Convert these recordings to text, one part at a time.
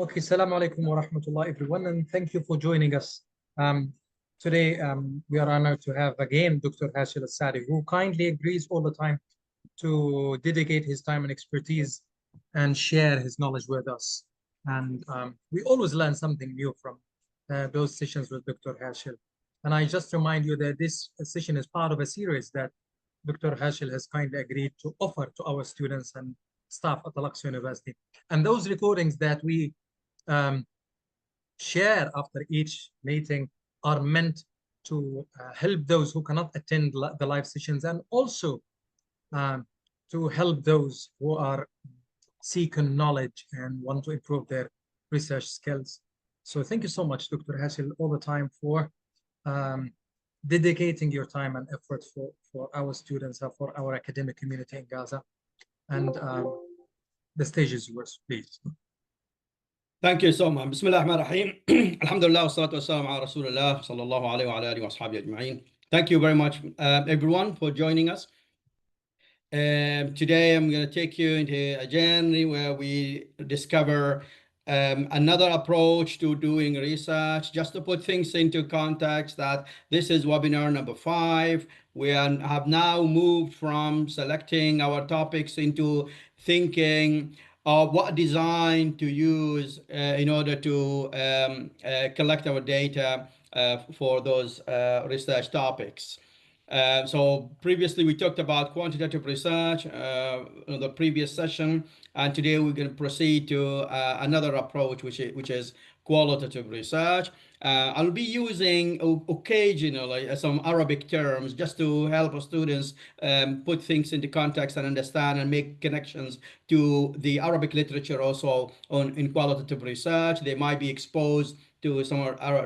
Okay, Assalamu alaikum wa rahmatullah, everyone, and thank you for joining us. Today, we are honored to have again Dr. Hashil Al-Saadi, who kindly agrees all the time to dedicate his time and expertise and share his knowledge with us. And we always learn something new from those sessions with Dr. Hashil. And I just remind you that this session is part of a series that Dr. Hashil has kindly agreed to offer to our students and staff at Al-Aqsa University. And those recordings that we um, share after each meeting are meant to help those who cannot attend the live sessions, and also um, to help those who are seeking knowledge and want to improve their research skills. So thank you so much, Dr. Hashil, all the time for um, dedicating your time and effort for our students and for our academic community in Gaza. And the stage is yours, please. Thank you so much. Bismillah ar-Rahman ar-Rahim. Alhamdulillah, wassalatu wassalamu ala Rasulullah sallallahu alayhi wa alihi wa ashabihi ajma'in. Thank you very much, everyone, for joining us. Today, I'm going to take you into a journey where we discover another approach to doing research. Just to put things into context, that this is webinar number 5. We have now moved from selecting our topics into thinking of what design to use in order to collect our data for those research topics. So previously we talked about quantitative research in the previous session, and today we're going to proceed to another approach, which is qualitative research. I'll be using occasionally some Arabic terms just to help our students put things into context and understand and make connections to the Arabic literature also in qualitative research. They might be exposed to some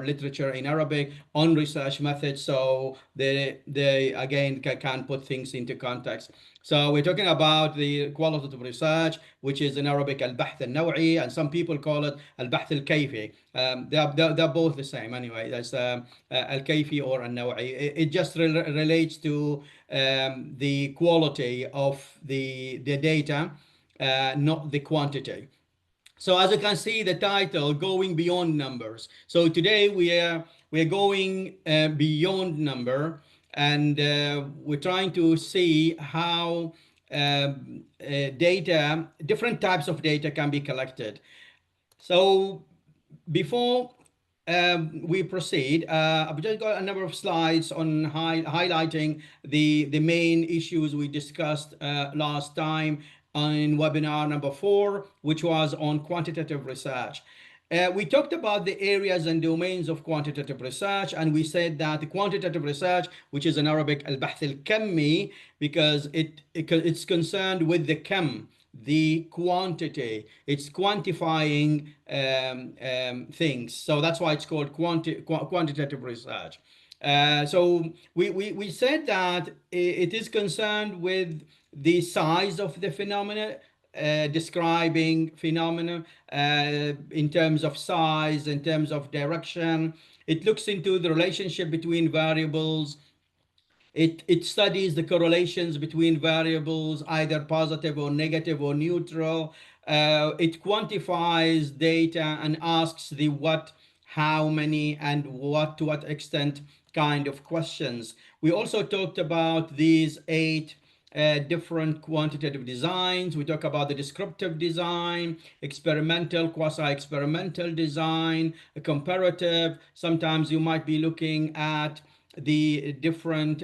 literature in Arabic on research methods, so they again can put things into context. So we're talking about the qualitative research, which is in Arabic al-Bahth al-Nawi, and some people call it al-Bahth al-Kayfi. They're both the same anyway. That's al-Kayfi or al-Nawi. It just relates to the quality of the data, not the quantity. So as you can see, the title, Going Beyond Numbers. So today we are going beyond number, and we're trying to see how data, different types of data can be collected. So before we proceed, I've just got a number of slides on highlighting the main issues we discussed last time in webinar number 4, which was on quantitative research. We talked about the areas and domains of quantitative research, and we said that the quantitative research, which is in Arabic al-Bahth al-Kammi, because it's concerned with the kam, the quantity. It's quantifying things. So that's why it's called quantitative research. So we said that it is concerned with the size of the phenomena, describing phenomena in terms of size, in terms of direction. It looks into the relationship between variables. It studies the correlations between variables, either positive or negative or neutral. It quantifies data and asks the what, how many, and what to what extent kind of questions. We also talked about these 8 different quantitative designs. We talk about the descriptive design, experimental, quasi-experimental design, a comparative. Sometimes you might be looking at the different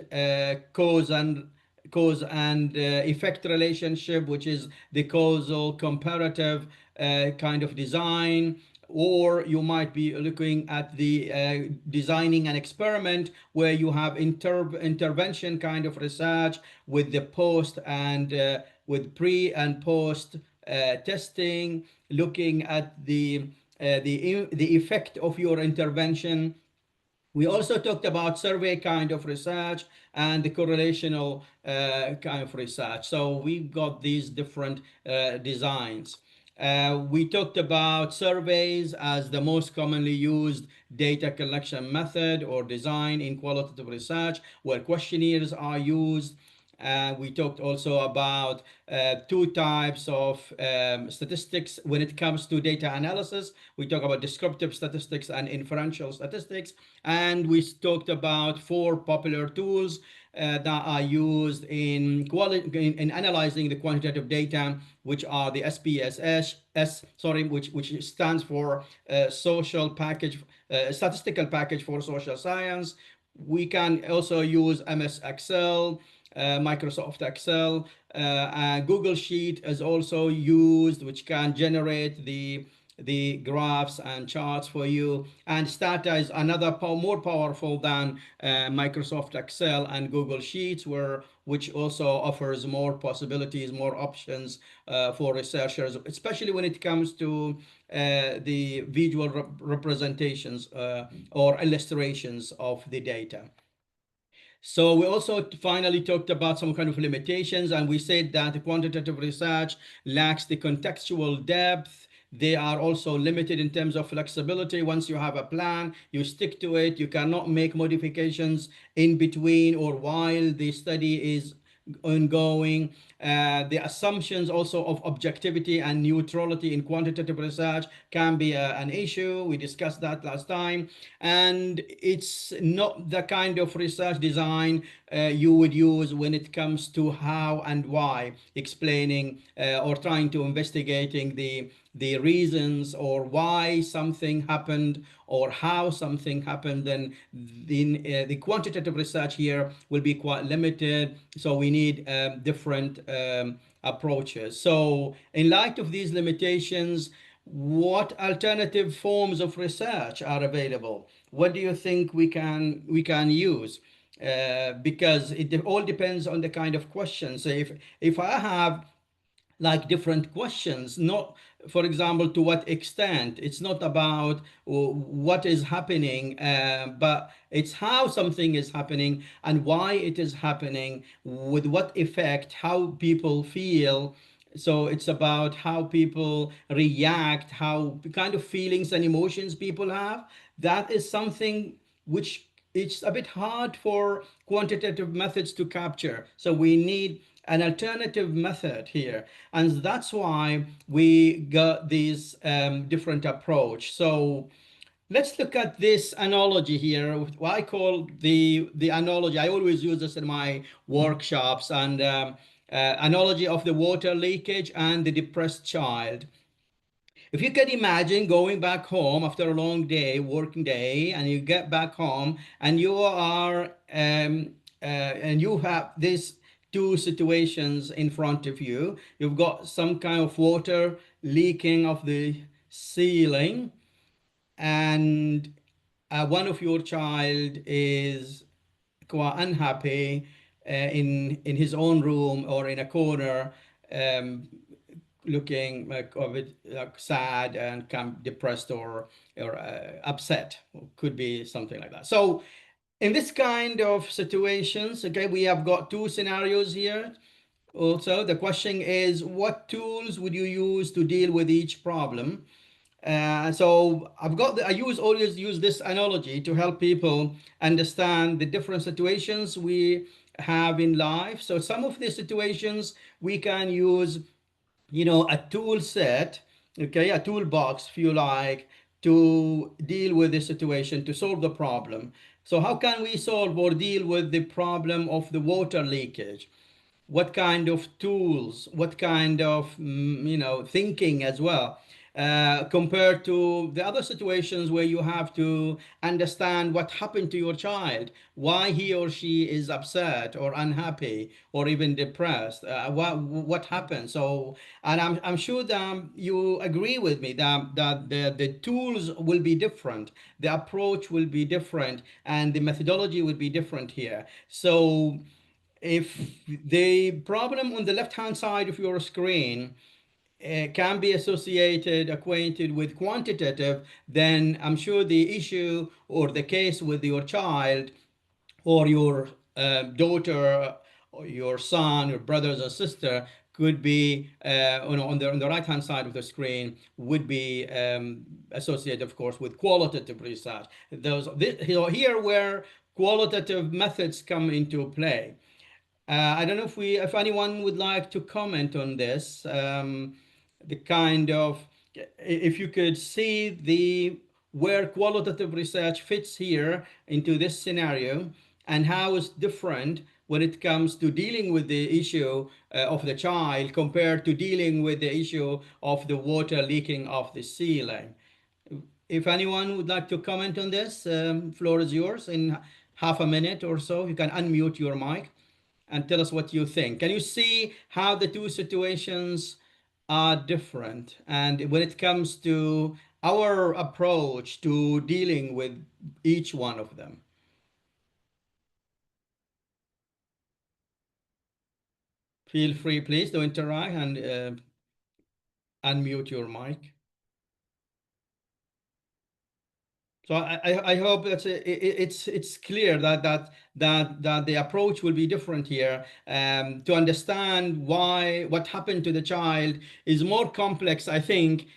cause and effect relationship, which is the causal comparative kind of design. Or you might be looking at the designing an experiment where you have intervention kind of research with the post and with pre and post testing, looking at the effect of your intervention. We also talked about survey kind of research and the correlational kind of research. So we've got these different designs. We talked about surveys as the most commonly used data collection method or design in qualitative research, where questionnaires are used. We talked also about two types of statistics when it comes to data analysis. We talk about descriptive statistics and inferential statistics. And we talked about four popular tools that are used in analyzing the quantitative data, which are the SPSS, sorry, which stands for social package, statistical package for social science. We can also use MS Excel, Microsoft Excel, and Google Sheet is also used, which can generate the graphs and charts for you. And Stata is another more powerful than Microsoft Excel and Google Sheets, which also offers more possibilities, more options for researchers, especially when it comes to the visual representations or illustrations of the data. So we also finally talked about some kind of limitations, and we said that the quantitative research lacks the contextual depth. They are also limited in terms of flexibility. Once you have a plan, you stick to it. You cannot make modifications in between or while the study is ongoing. The assumptions also of objectivity and neutrality in quantitative research can be an issue. We discussed that last time. And it's not the kind of research design you would use when it comes to how and why, explaining or trying to investigating the reasons or why something happened or how something happened. Then the quantitative research here will be quite limited, so we need different approaches. So in light of these limitations, what alternative forms of research are available? What do you think we can use? Because it all depends on the kind of questions. So if I have like different questions, not, for example, to what extent, it's not about what is happening, but it's how something is happening and why it is happening, with what effect, how people feel. So it's about how people react, how kind of feelings and emotions people have. That is something which it's a bit hard for quantitative methods to capture. So we need an alternative method here, and that's why we got this different approach. So let's look at this analogy here, what I call the analogy. I always use this in my workshops, and analogy of the water leakage and the depressed child. If you can imagine going back home after a long day, working day, and you get back home and you are and you have these two situations in front of you. You've got some kind of water leaking off the ceiling, and one of your child is quite unhappy in his own room or in a corner, um, looking like a bit like sad and kind of depressed or upset. Could be something like that. So in this kind of situations, okay, we have got two scenarios here. Also, the question is, what tools would you use to deal with each problem? So I always use this analogy to help people understand the different situations we have in life. So some of the situations we can use, a tool set, okay, a toolbox, if you like, to deal with the situation, to solve the problem. So how can we solve or deal with the problem of the water leakage? What kind of tools, what kind of thinking as well, compared to the other situations where you have to understand what happened to your child, why he or she is upset or unhappy or even depressed, what happened. So, and I'm sure that you agree with me that the tools will be different, the approach will be different, and the methodology will be different here. So if the problem on the left hand side of your screen can be acquainted with quantitative, then I'm sure the issue or the case with your child or your daughter or your son, your brothers or sister could be on the right hand side of the screen, would be associated, of course, with qualitative research. Here where qualitative methods come into play. I don't know if anyone would like to comment on this. The kind of, if you could see where qualitative research fits here into this scenario, and how it's different when it comes to dealing with the issue of the child compared to dealing with the issue of the water leaking off the ceiling. If anyone would like to comment on this, floor is yours in half a minute or so. You can unmute your mic and tell us what you think. Can you see how the two situations are different? And when it comes to our approach to dealing with each one of them? Feel free, please, to interact and unmute your mic. So I hope that it's clear that the approach will be different here. To understand why what happened to the child is more complex, I think,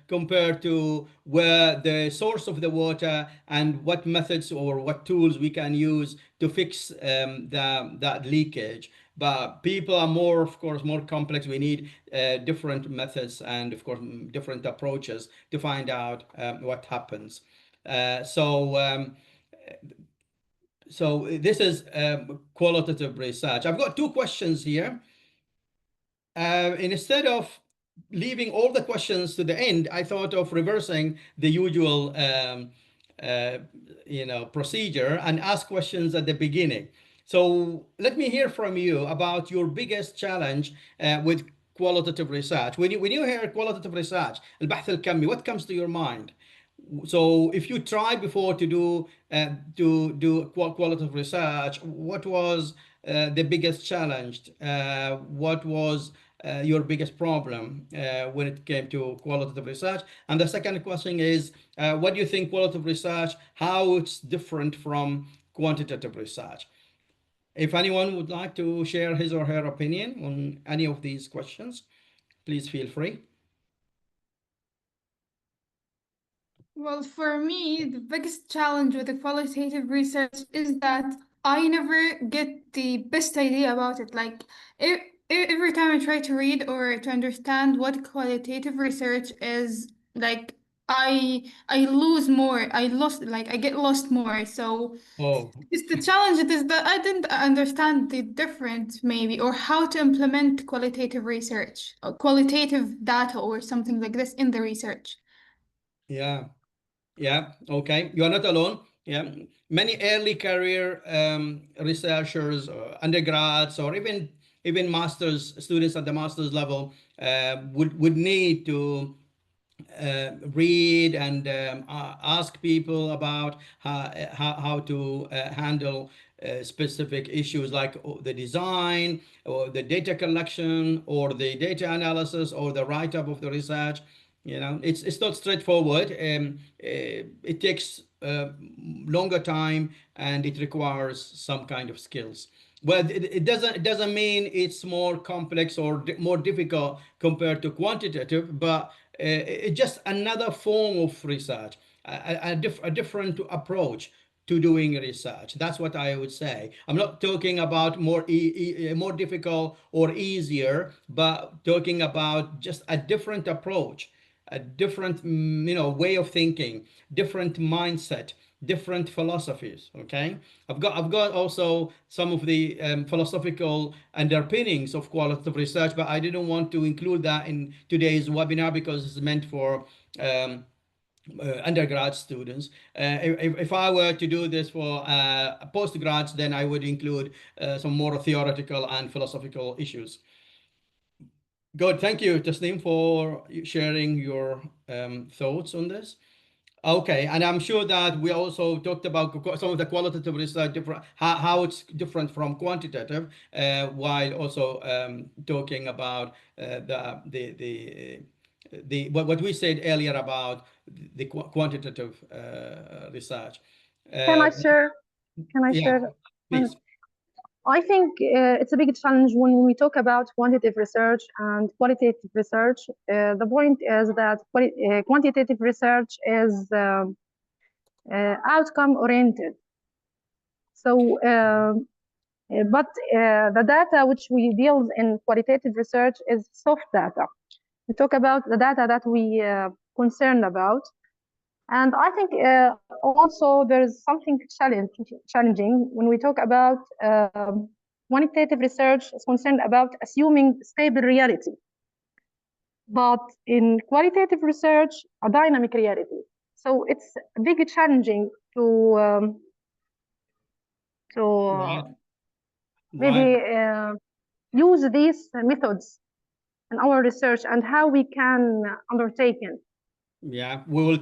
compared to where the source of the water and what methods or what tools we can use to fix that leakage. But people are more, of course, more complex. We need different methods and, of course, different approaches to find out what happens. So this is qualitative research. I've got two questions here. Instead of leaving all the questions to the end, I thought of reversing the usual procedure and ask questions at the beginning. So let me hear from you about your biggest challenge with qualitative research. When you hear qualitative research, البحث الكمي, what comes to your mind? So if you tried before to do qualitative research, what was the biggest challenge? What was your biggest problem when it came to qualitative research? And the second question is, what do you think qualitative research, how it's different from quantitative research? If anyone would like to share his or her opinion on any of these questions, please feel free. Well, for me, the biggest challenge with the qualitative research is that I never get the best idea about it. Like, every time I try to read or to understand what qualitative research is, like, I lose more. I get lost more. So Oh, it's the challenge. It is that I didn't understand the difference, maybe, or how to implement qualitative research, or qualitative data, or something like this in the research. yeah. Yeah, okay. You are not alone. Yeah, many early career researchers, undergrads, or even masters students at the master's level would need to read and ask people about how to handle specific issues like the design or the data collection or the data analysis or the write-up of the research. It's not straightforward. It takes longer time and it requires some kind of skills. Well, it doesn't mean it's more complex or more difficult compared to quantitative, but it's just another form of research, a different approach to doing research. That's what I would say. I'm not talking about more difficult or easier, but talking about just a different approach, a different way of thinking, different mindset, different philosophies. Okay, I've got also some of the philosophical underpinnings of qualitative research, but I didn't want to include that in today's webinar because it's meant for undergrad students. If I were to do this for postgrads, then I would include some more theoretical and philosophical issues. Good, thank you, Tasneem, for sharing your thoughts on this. Okay, and I'm sure that we also talked about some of the qualitative research, how it's different from quantitative, while also talking about what we said earlier about the quantitative research. Can I share? Can I Yeah, share? please. I think it's a big challenge when we talk about quantitative research and qualitative research. The point is that quantitative research is outcome oriented. So But the data which we deal in qualitative research is soft data. We talk about the data that we concerned about. And I think also there is something challenging when we talk about quantitative research is concerned about assuming stable reality. But in qualitative research, a dynamic reality. So it's very challenging to Right. maybe Right. use these methods in our research and how we can undertake it. Yeah, we'll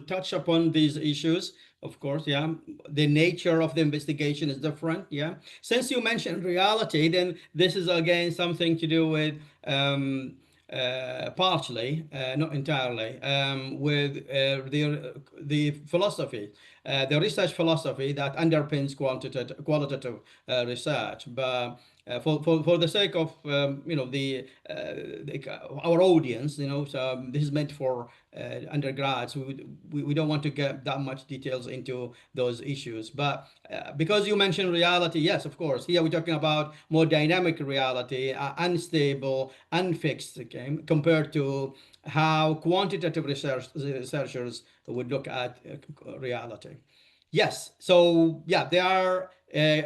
touch upon these issues, of course. Yeah, the nature of the investigation is different. Yeah, since you mentioned reality, then this is again something to do with partially, not entirely, with the philosophy, the research philosophy that underpins qualitative research. But for the sake of our audience, so this is meant for undergrads. We don't want to get that much details into those issues. But because you mentioned reality, yes, of course. Here we're talking about more dynamic reality, unstable, unfixed, okay, compared to how quantitative researchers would look at reality. Yes, so yeah, there are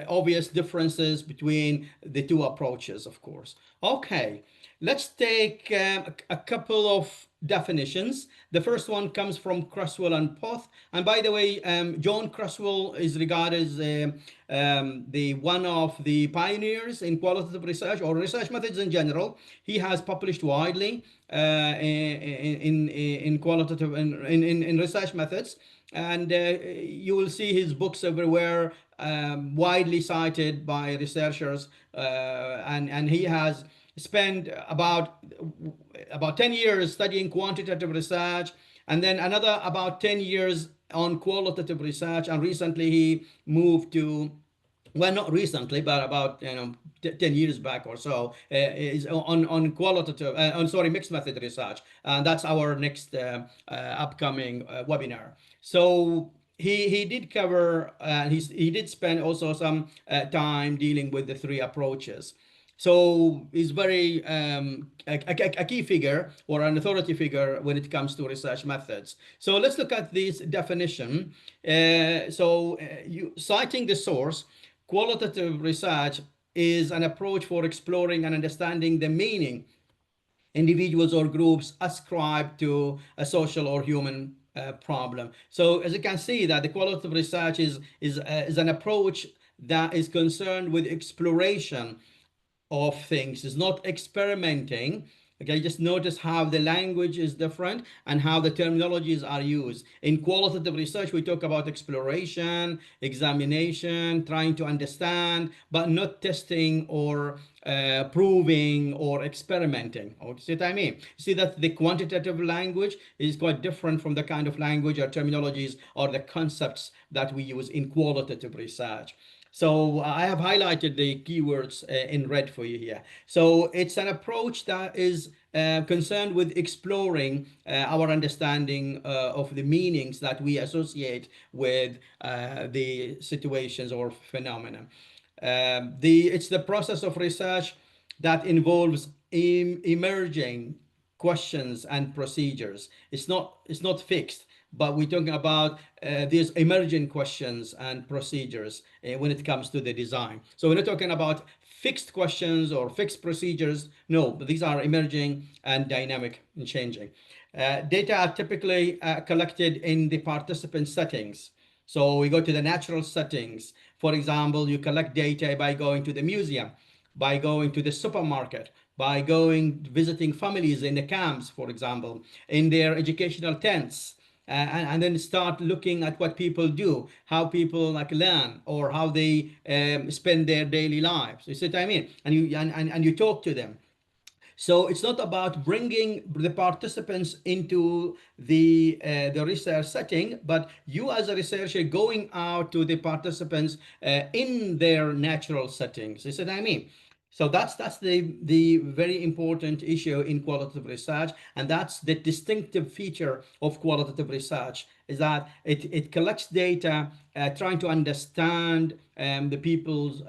obvious differences between the two approaches, of course. Okay, let's take a couple of definitions. The first one comes from Cresswell and Poth. And by the way, John Cresswell is regarded as the one of the pioneers in qualitative research or research methods in general. He has published widely in qualitative in research methods, and you will see his books everywhere, widely cited by researchers, and he has spent about 10 years studying quantitative research, and then another about 10 years on qualitative research, and recently he moved to, well, not recently, but about 10 years back or so, is on qualitative, on sorry, mixed method research, and that's our next upcoming webinar. So he did cover, he did spend also some time dealing with the three approaches. So he's very a key figure or an authority figure when it comes to research methods. So let's look at this definition. Citing the source, qualitative research is an approach for exploring and understanding the meaning individuals or groups ascribe to a social or human problem. So as you can see that the qualitative research is an approach that is concerned with exploration of things. It's not experimenting. Okay, just notice how the language is different and how the terminologies are used. In qualitative research, we talk about exploration, examination, trying to understand, but not testing or proving or experimenting. Oh, see what I mean? See that the quantitative language is quite different from the kind of language or terminologies or the concepts that we use in qualitative research. So I have highlighted the keywords in red for you here. So it's an approach that is concerned with exploring our understanding of the meanings that we associate with the situations or phenomena. It's the process of research that involves emerging questions and procedures. It's not fixed, but we're talking about these emerging questions and procedures when it comes to the design. So we're not talking about fixed questions or fixed procedures. No, but these are emerging and dynamic and changing. Data are typically collected in the participant settings. So we go to the natural settings. For example, you collect data by going to the museum, by going to the supermarket, by going visiting families in the camps, for example, in their educational tents, and then start looking at what people do, how people like learn, or how they spend their daily lives. You see what I mean? And you talk to them. So it's not about bringing the participants into the research setting, but you as a researcher going out to the participants in their natural settings. You see what I mean? So that's the very important issue in qualitative research, and that's the distinctive feature of qualitative research, is that it collects data, trying to understand the people's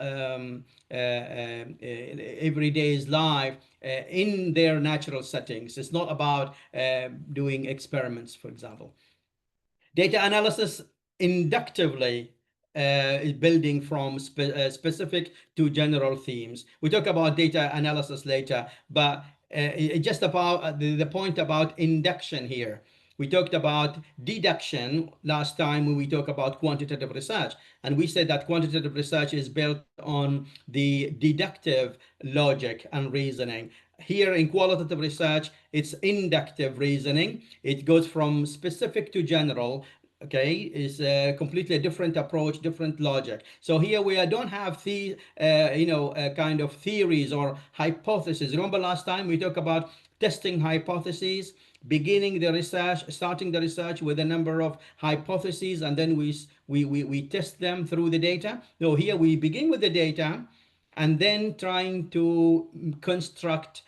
everyday's life in their natural settings. It's not about doing experiments, for example. Data analysis inductively is building from specific to general themes. We talk about data analysis later, but just about the point about induction here. We talked about deduction last time when we talked about quantitative research, and we said that quantitative research is built on the deductive logic and reasoning. Here in qualitative research, it's inductive reasoning. It goes from specific to general. Okay, is a completely different approach, different logic. So here we don't have the kind of theories or hypotheses. Remember last time we talked about testing hypotheses, beginning the research, starting the research with a number of hypotheses, and then we test them through the data. So here we begin with the data and then trying to construct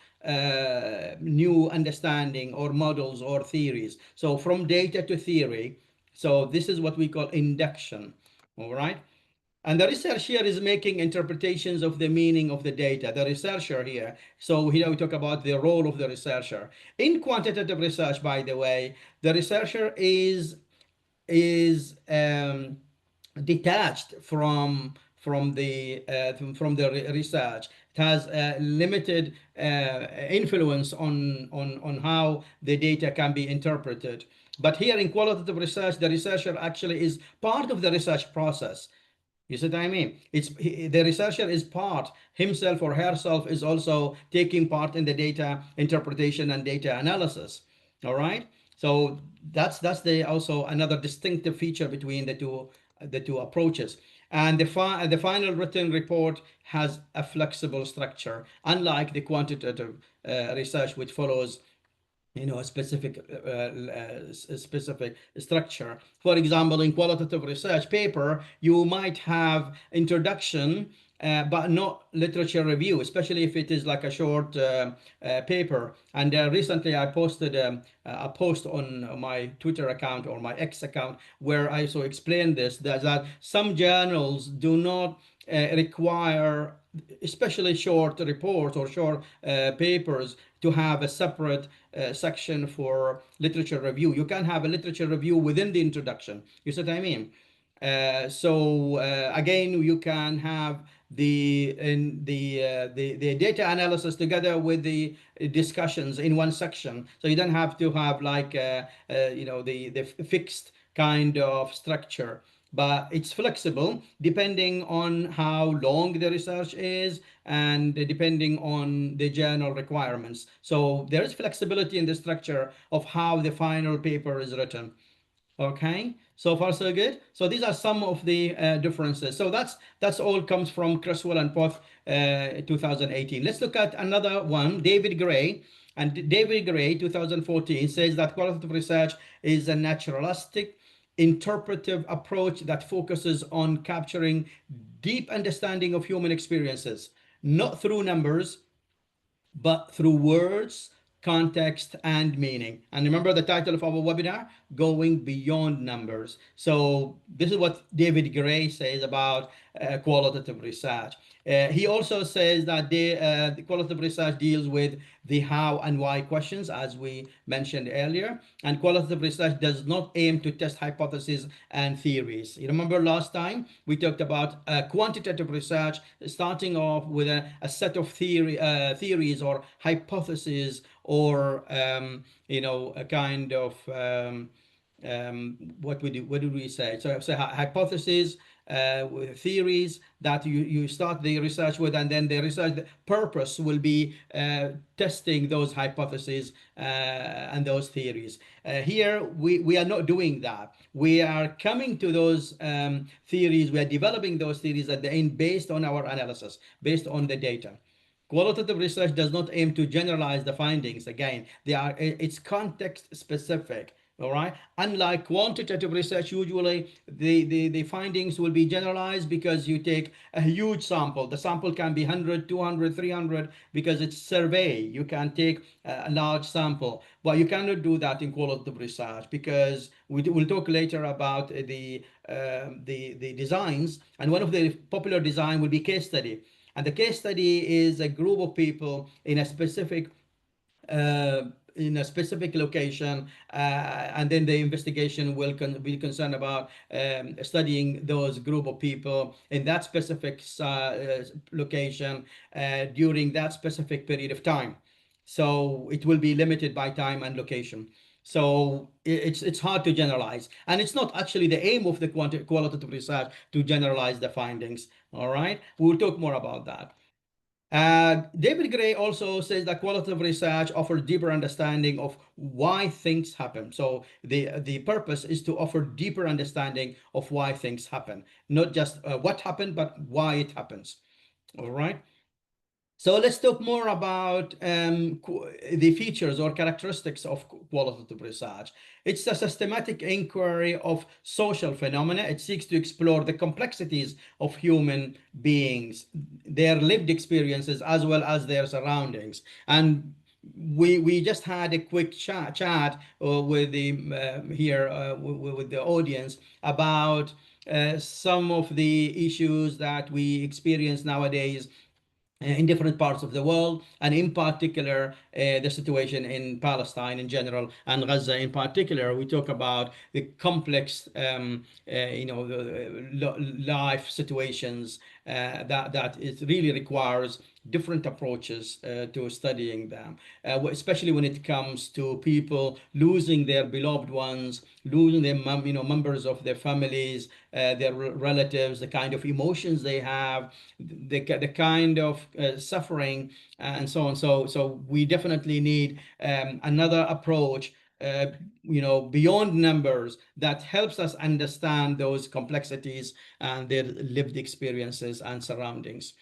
new understanding or models or theories. So from data to theory. So this is what we call induction. All right. And the research here is making interpretations of the meaning of the data, the researcher here. So here we talk about the role of the researcher. In quantitative research, by the way, the researcher is detached from the research. It has a limited influence on how the data can be interpreted. But here in qualitative research, the researcher actually is part of the research process. You see what I mean? The researcher is part, himself or herself is also taking part in the data interpretation and data analysis. All right. So that's the also another distinctive feature between the two approaches. And the final written report has a flexible structure, unlike the quantitative research, which follows a specific structure. For example, in qualitative research paper, you might have introduction, but not literature review, especially if it is like a short paper. And recently I posted a post on my Twitter account or my X account where I also explained this, that some journals do not require, especially short reports or short papers, to have a separate section for literature review. You can have a literature review within the introduction. You see what I mean? So again, you can have the data analysis together with the discussions in one section. So you don't have to have like the fixed kind of structure, but it's flexible depending on how long the research is and depending on the journal requirements. So there is flexibility in the structure of how the final paper is written. Okay, so far so good. So these are some of the differences. So that's all comes from Creswell and Poth 2018. Let's look at another one, David Gray. And David Gray 2014 says that qualitative research is a naturalistic interpretive approach that focuses on capturing deep understanding of human experiences, not through numbers, but through words, context, and meaning. And remember the title of our webinar, Going Beyond Numbers. So this is what David Gray says about qualitative research. He also says that the qualitative research deals with the how and why questions, as we mentioned earlier. And qualitative research does not aim to test hypotheses and theories. You remember last time we talked about quantitative research, starting off with a set of theories or hypotheses, or a kind of what did we say? So hypotheses, theories that you start the research with, and then the research purpose will be testing those hypotheses and those theories. Here we are not doing that. We are coming to those theories, we are developing those theories at the end based on our analysis, based on the data. Qualitative research does not aim to generalize the findings. Again, it's context specific. All right. Unlike quantitative research, usually the findings will be generalized because you take a huge sample. The sample can be 100, 200, 300 because it's survey. You can take a large sample, but you cannot do that in qualitative research because we'll talk later about the designs. And one of the popular design will be case study. And the case study is a group of people uh, in a specific location, and then the investigation will be concerned about studying those group of people in that specific location during that specific period of time. So it will be limited by time and location. So it's hard to generalize, and it's not actually the aim of the qualitative research to generalize the findings. All right, we'll talk more about that. David Gray also says that qualitative research offers deeper understanding of why things happen. So the purpose is to offer deeper understanding of why things happen, not just what happened, but why it happens. All right. So let's talk more about the features or characteristics of qualitative research. It's a systematic inquiry of social phenomena. It seeks to explore the complexities of human beings, their lived experiences, as well as their surroundings. And we just had a quick chat with the with the audience about some of the issues that we experience nowadays in different parts of the world, and in particular, the situation in Palestine in general and Gaza in particular. We talk about the complex, life situations that it really requires different approaches to studying them, especially when it comes to people losing their beloved ones, losing their members of their families, their relatives, the kind of emotions they have, the kind of suffering, and so on. So we definitely need another approach, beyond numbers, that helps us understand those complexities and their lived experiences and surroundings.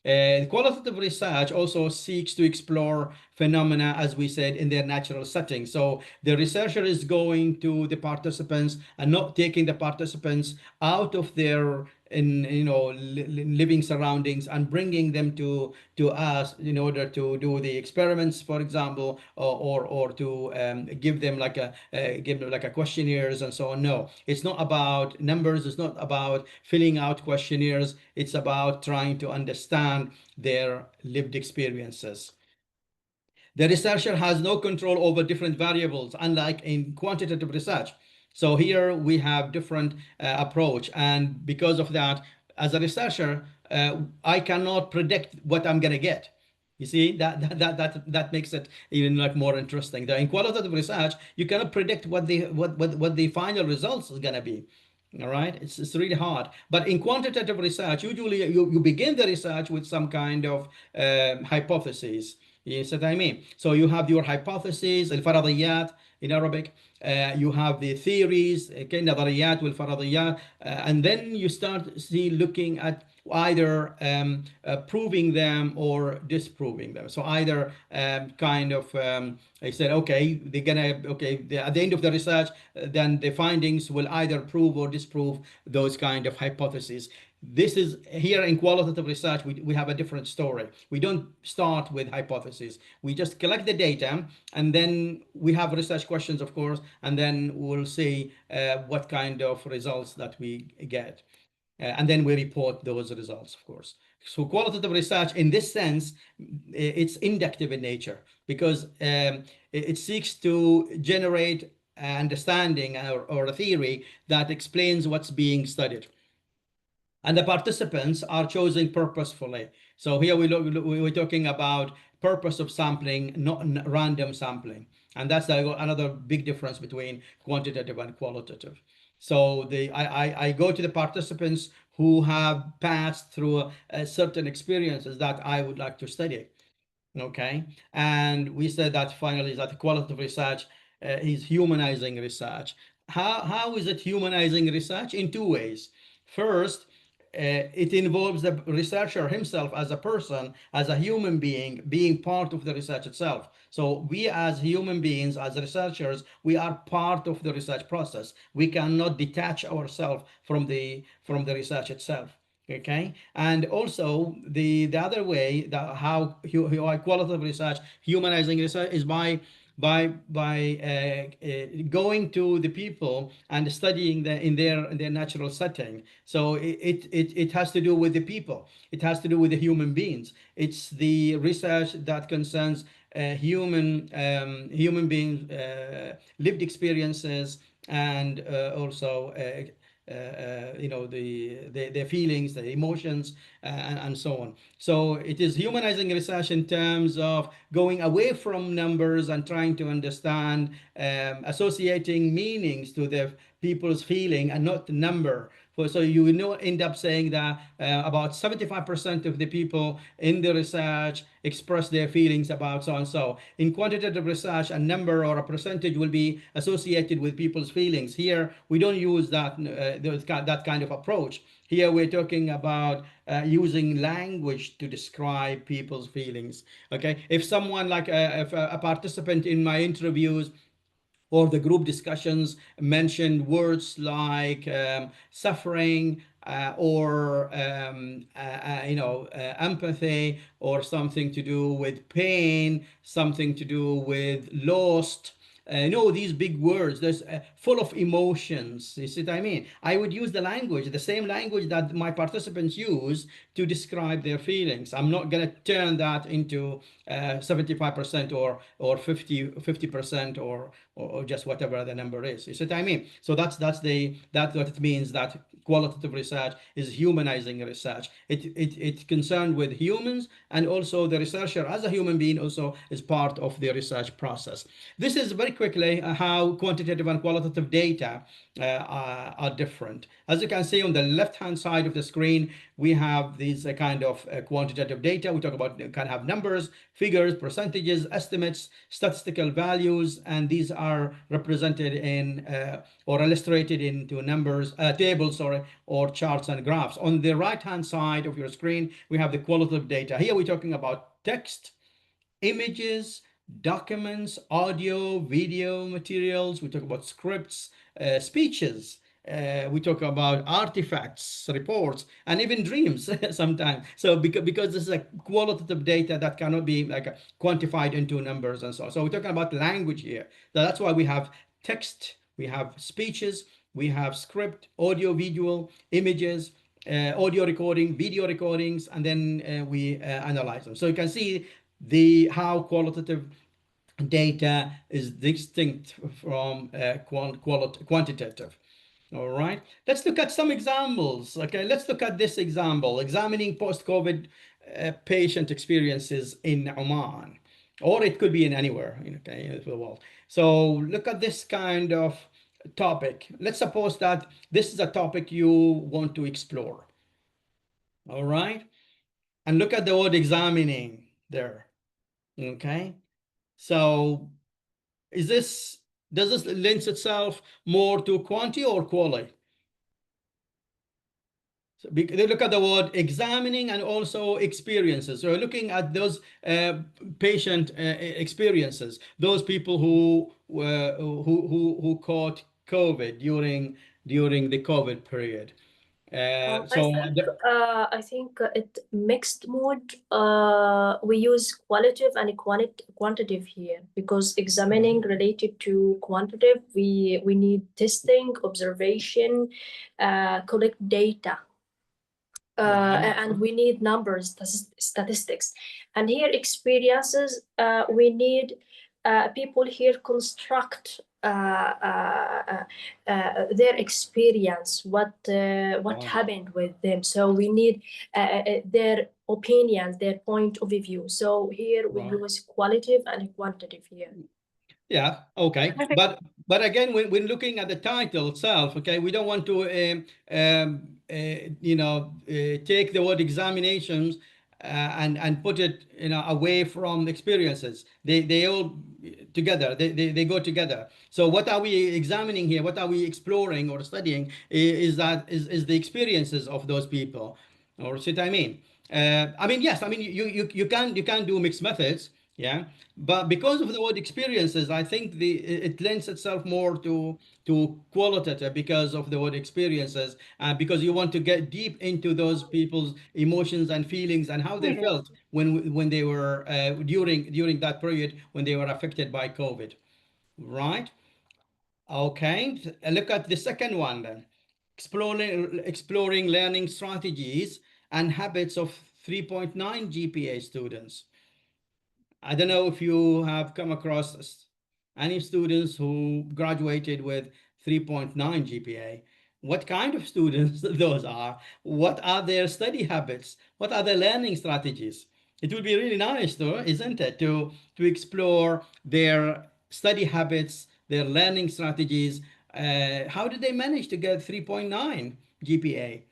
Qualitative research also seeks to explore phenomena, as we said, in their natural setting. So the researcher is going to the participants and not taking the participants out of their living surroundings and bringing them to us in order to do the experiments, for example, or to give them like a questionnaires and so on. No, it's not about numbers. It's not about filling out questionnaires. It's about trying to understand their lived experiences. The researcher has no control over different variables, unlike in quantitative research. So here we have different approach, and because of that, as a researcher, I cannot predict what I'm gonna get. You see, that makes it even like more interesting. In qualitative research, you cannot predict what the final results is gonna be. All right, it's really hard. But in quantitative research, usually you begin the research with some kind of hypothesis. Yes, what I mean. So you have your hypotheses, الفرضيات in Arabic. You have the theories, okay, نظريات والفرضيات, and then you start looking at either proving them or disproving them. So either I said, okay, at the end of the research, then the findings will either prove or disprove those kind of hypotheses. This is here in qualitative research, we have a different story. We don't start with hypotheses. We just collect the data, and then we have research questions, of course, and then we'll see what kind of results that we get. And then we report those results, of course. So qualitative research, in this sense, it's inductive in nature, because it seeks to generate understanding or a theory that explains what's being studied. And the participants are chosen purposefully. So here we're talking about purpose of sampling, not random sampling. And that's another big difference between quantitative and qualitative. So I go to the participants who have passed through certain experiences that I would like to study. Okay, and we said that finally that qualitative research is humanizing research. How is it humanizing research? In two ways. First, it involves the researcher himself as a person, as a human being part of the research itself. So we as human beings, as researchers, we are part of the research process. We cannot detach ourselves from the research itself. Okay, and also the other way that how qualitative research, humanizing research, is by going to the people and studying in their natural setting. So it has to do with the people. It has to do with the human beings. It's the research that concerns human beings, lived experiences, and also their feelings, their emotions, and so on. So it is humanizing research in terms of going away from numbers and trying to understand, associating meanings to the people's feeling and not the number. So you end up saying that about 75% of the people in the research express their feelings about so and so. In quantitative research, a number or a percentage will be associated with people's feelings. Here, we don't use that kind of approach. Here, we're talking about using language to describe people's feelings. Okay, if someone like if a participant in my interviews or the group discussions mentioned words like suffering, or empathy, or something to do with pain, something to do with lost. These big words, there's full of emotions. You see what I mean? I would use the same language that my participants use to describe their feelings. I'm not going to turn that into 75% or 50%, or just whatever the number is. You see what I mean? So that's what it means, that qualitative research is humanizing research. It's concerned with humans, and also the researcher as a human being also is part of the research process. This is very quickly how quantitative and qualitative data are different. As you can see on the left hand side of the screen, we have these kind of quantitative data. We talk about kind of have numbers, figures, percentages, estimates, statistical values, and these are represented in or illustrated into numbers, tables, or charts and graphs. On the right hand side of your screen, we have the qualitative data. Here we're talking about text, images, documents, audio, video materials. We talk about scripts, speeches. We talk about artifacts, reports, and even dreams sometimes. So because this is a qualitative data that cannot be like quantified into numbers and so on. So we're talking about language here. So that's why we have text, we have speeches, we have script, audio, visual, images, audio recording, video recordings, and then we analyze them. So you can see how qualitative data is distinct from quantitative. All right, let's look at some examples. Okay, let's look at this example, examining post-COVID patient experiences in Oman, or it could be in anywhere, okay, in the world. So look at this kind of topic. Let's suppose that this is a topic you want to explore. All right, and look at the word examining there. Okay, so does this lend itself more to quantity or quality? So they look at the word examining and also experiences. So looking at those patient experiences, those people who caught COVID during the COVID period. I think it mixed mode. We use qualitative and quantitative here, because examining related to quantitative, we need testing, observation, collect data. And we need numbers, statistics. And here experiences, we need people here construct their experience, what happened with them. So we need their opinions, their point of view. So here we use qualitative and quantitative here. Yeah, okay. But again, when looking at the title itself, okay, we don't want to take the word examinations and put it, you know, away from experiences. They all together, they go together. So what are we examining here? What are we exploring or studying is the experiences of those people. Or see what I mean? I mean, yes, I mean, you can do mixed methods, yeah, but because of the word experiences, I think it lends itself more to qualitative because of the word experiences, because you want to get deep into those people's emotions and feelings and how they felt when they were during that period when they were affected by COVID, right? Okay, look at the second one then. Exploring learning strategies and habits of 3.9 GPA students. I don't know if you have come across any students who graduated with 3.9 GPA. What kind of students those are? What are their study habits? What are their learning strategies? It would be really nice, though, isn't it, to explore their study habits, their learning strategies. How did they manage to get 3.9 GPA?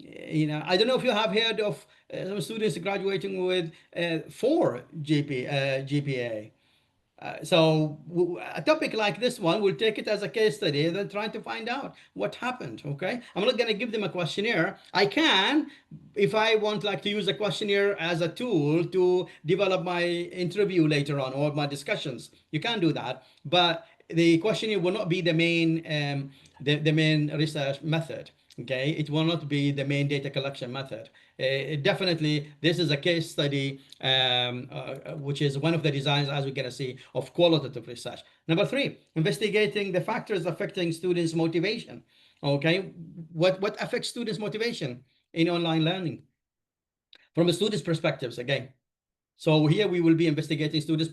You know, I don't know if you have heard of some students graduating with 4 GPA. So a topic like this one, we'll take it as a case study and then try to find out what happened. Okay, I'm not going to give them a questionnaire. I can, if I want, like, to use a questionnaire as a tool to develop my interview later on or my discussions. You can do that, but the questionnaire will not be the main the main research method. Okay, it will not be the main data collection method. Definitely, this is a case study, which is one of the designs, as we're going to see, of qualitative research. Number 3, investigating the factors affecting students' motivation. Okay, what affects students' motivation in online learning from a student's perspectives again. So here we will be investigating students'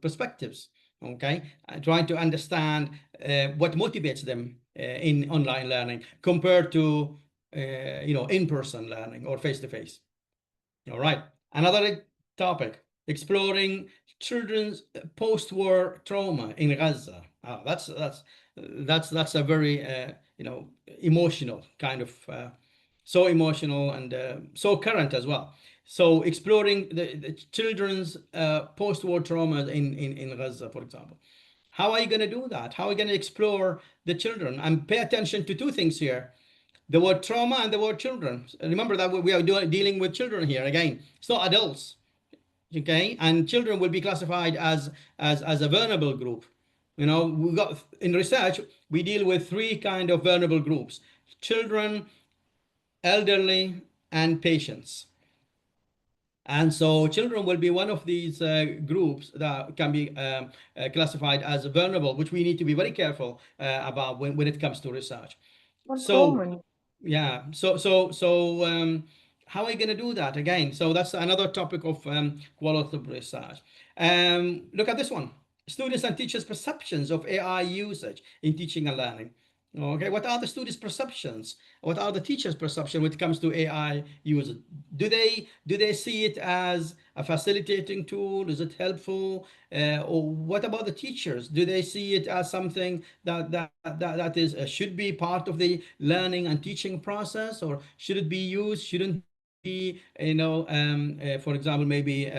perspectives, okay, trying to understand what motivates them in online learning compared to in-person learning or face-to-face. All right, another topic: exploring children's post-war trauma in Gaza. That's a very emotional kind of so emotional and so current as well. So exploring the children's post-war traumas in Gaza, for example. How are you going to do that? How are you going to explore the children? And pay attention to 2 things here: the word trauma and the word children. Remember that we are dealing with children here again. It's not adults, okay? And children will be classified as a vulnerable group. You know, we got in research we deal with 3 kind of vulnerable groups: children, elderly, and patients. And so children will be one of these groups that can be classified as vulnerable, which we need to be very careful about when it comes to research. So yeah, how are you going to do that again? So that's another topic of qualitative research. Look at this one: students and teachers' perceptions of AI usage in teaching and learning. Okay, what are the students' perceptions? What are the teachers' perception when it comes to AI usage? Do they see it as a facilitating tool? Is it helpful? Or what about the teachers? Do they see it as something that is should be part of the learning and teaching process, or should it be used? Shouldn't be, for example, maybe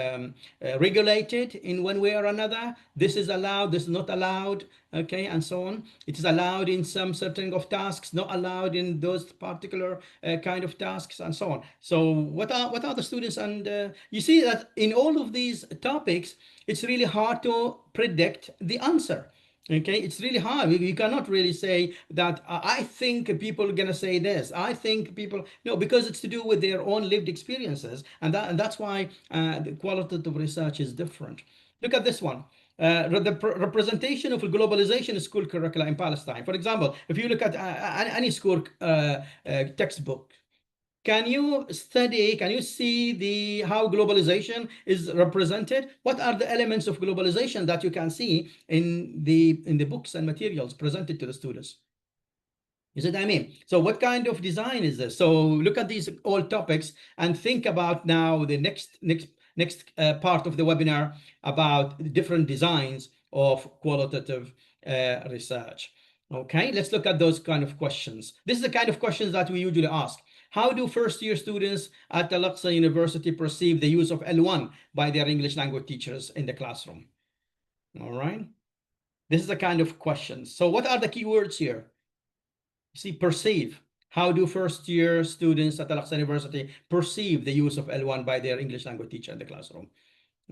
regulated in one way or another? This is allowed, this is not allowed, okay, and so on. It is allowed in some certain of tasks, not allowed in those particular kind of tasks, and so on. So what are the students? And you see that in all of these topics, it's really hard to predict the answer. Okay, it's really hard. You cannot really say that I think people are gonna say this. I think people no, because it's to do with their own lived experiences, and that's why the qualitative research is different. Look at this one. The representation of globalization in school curricula in Palestine. For example, if you look at any school textbook, can you see how globalization is represented? What are the elements of globalization that you can see in the books and materials presented to the students? You see what I mean? So what kind of design is this? So look at these all topics and think about now the next part of the webinar about different designs of qualitative research. Okay, let's look at those kind of questions. This is the kind of questions that we usually ask. How do first-year students at Al-Aqsa University perceive the use of L1 by their English language teachers in the classroom? All right. This is a kind of question. So what are the key words here? See, perceive. How do first-year students at Al-Aqsa University perceive the use of L1 by their English language teacher in the classroom?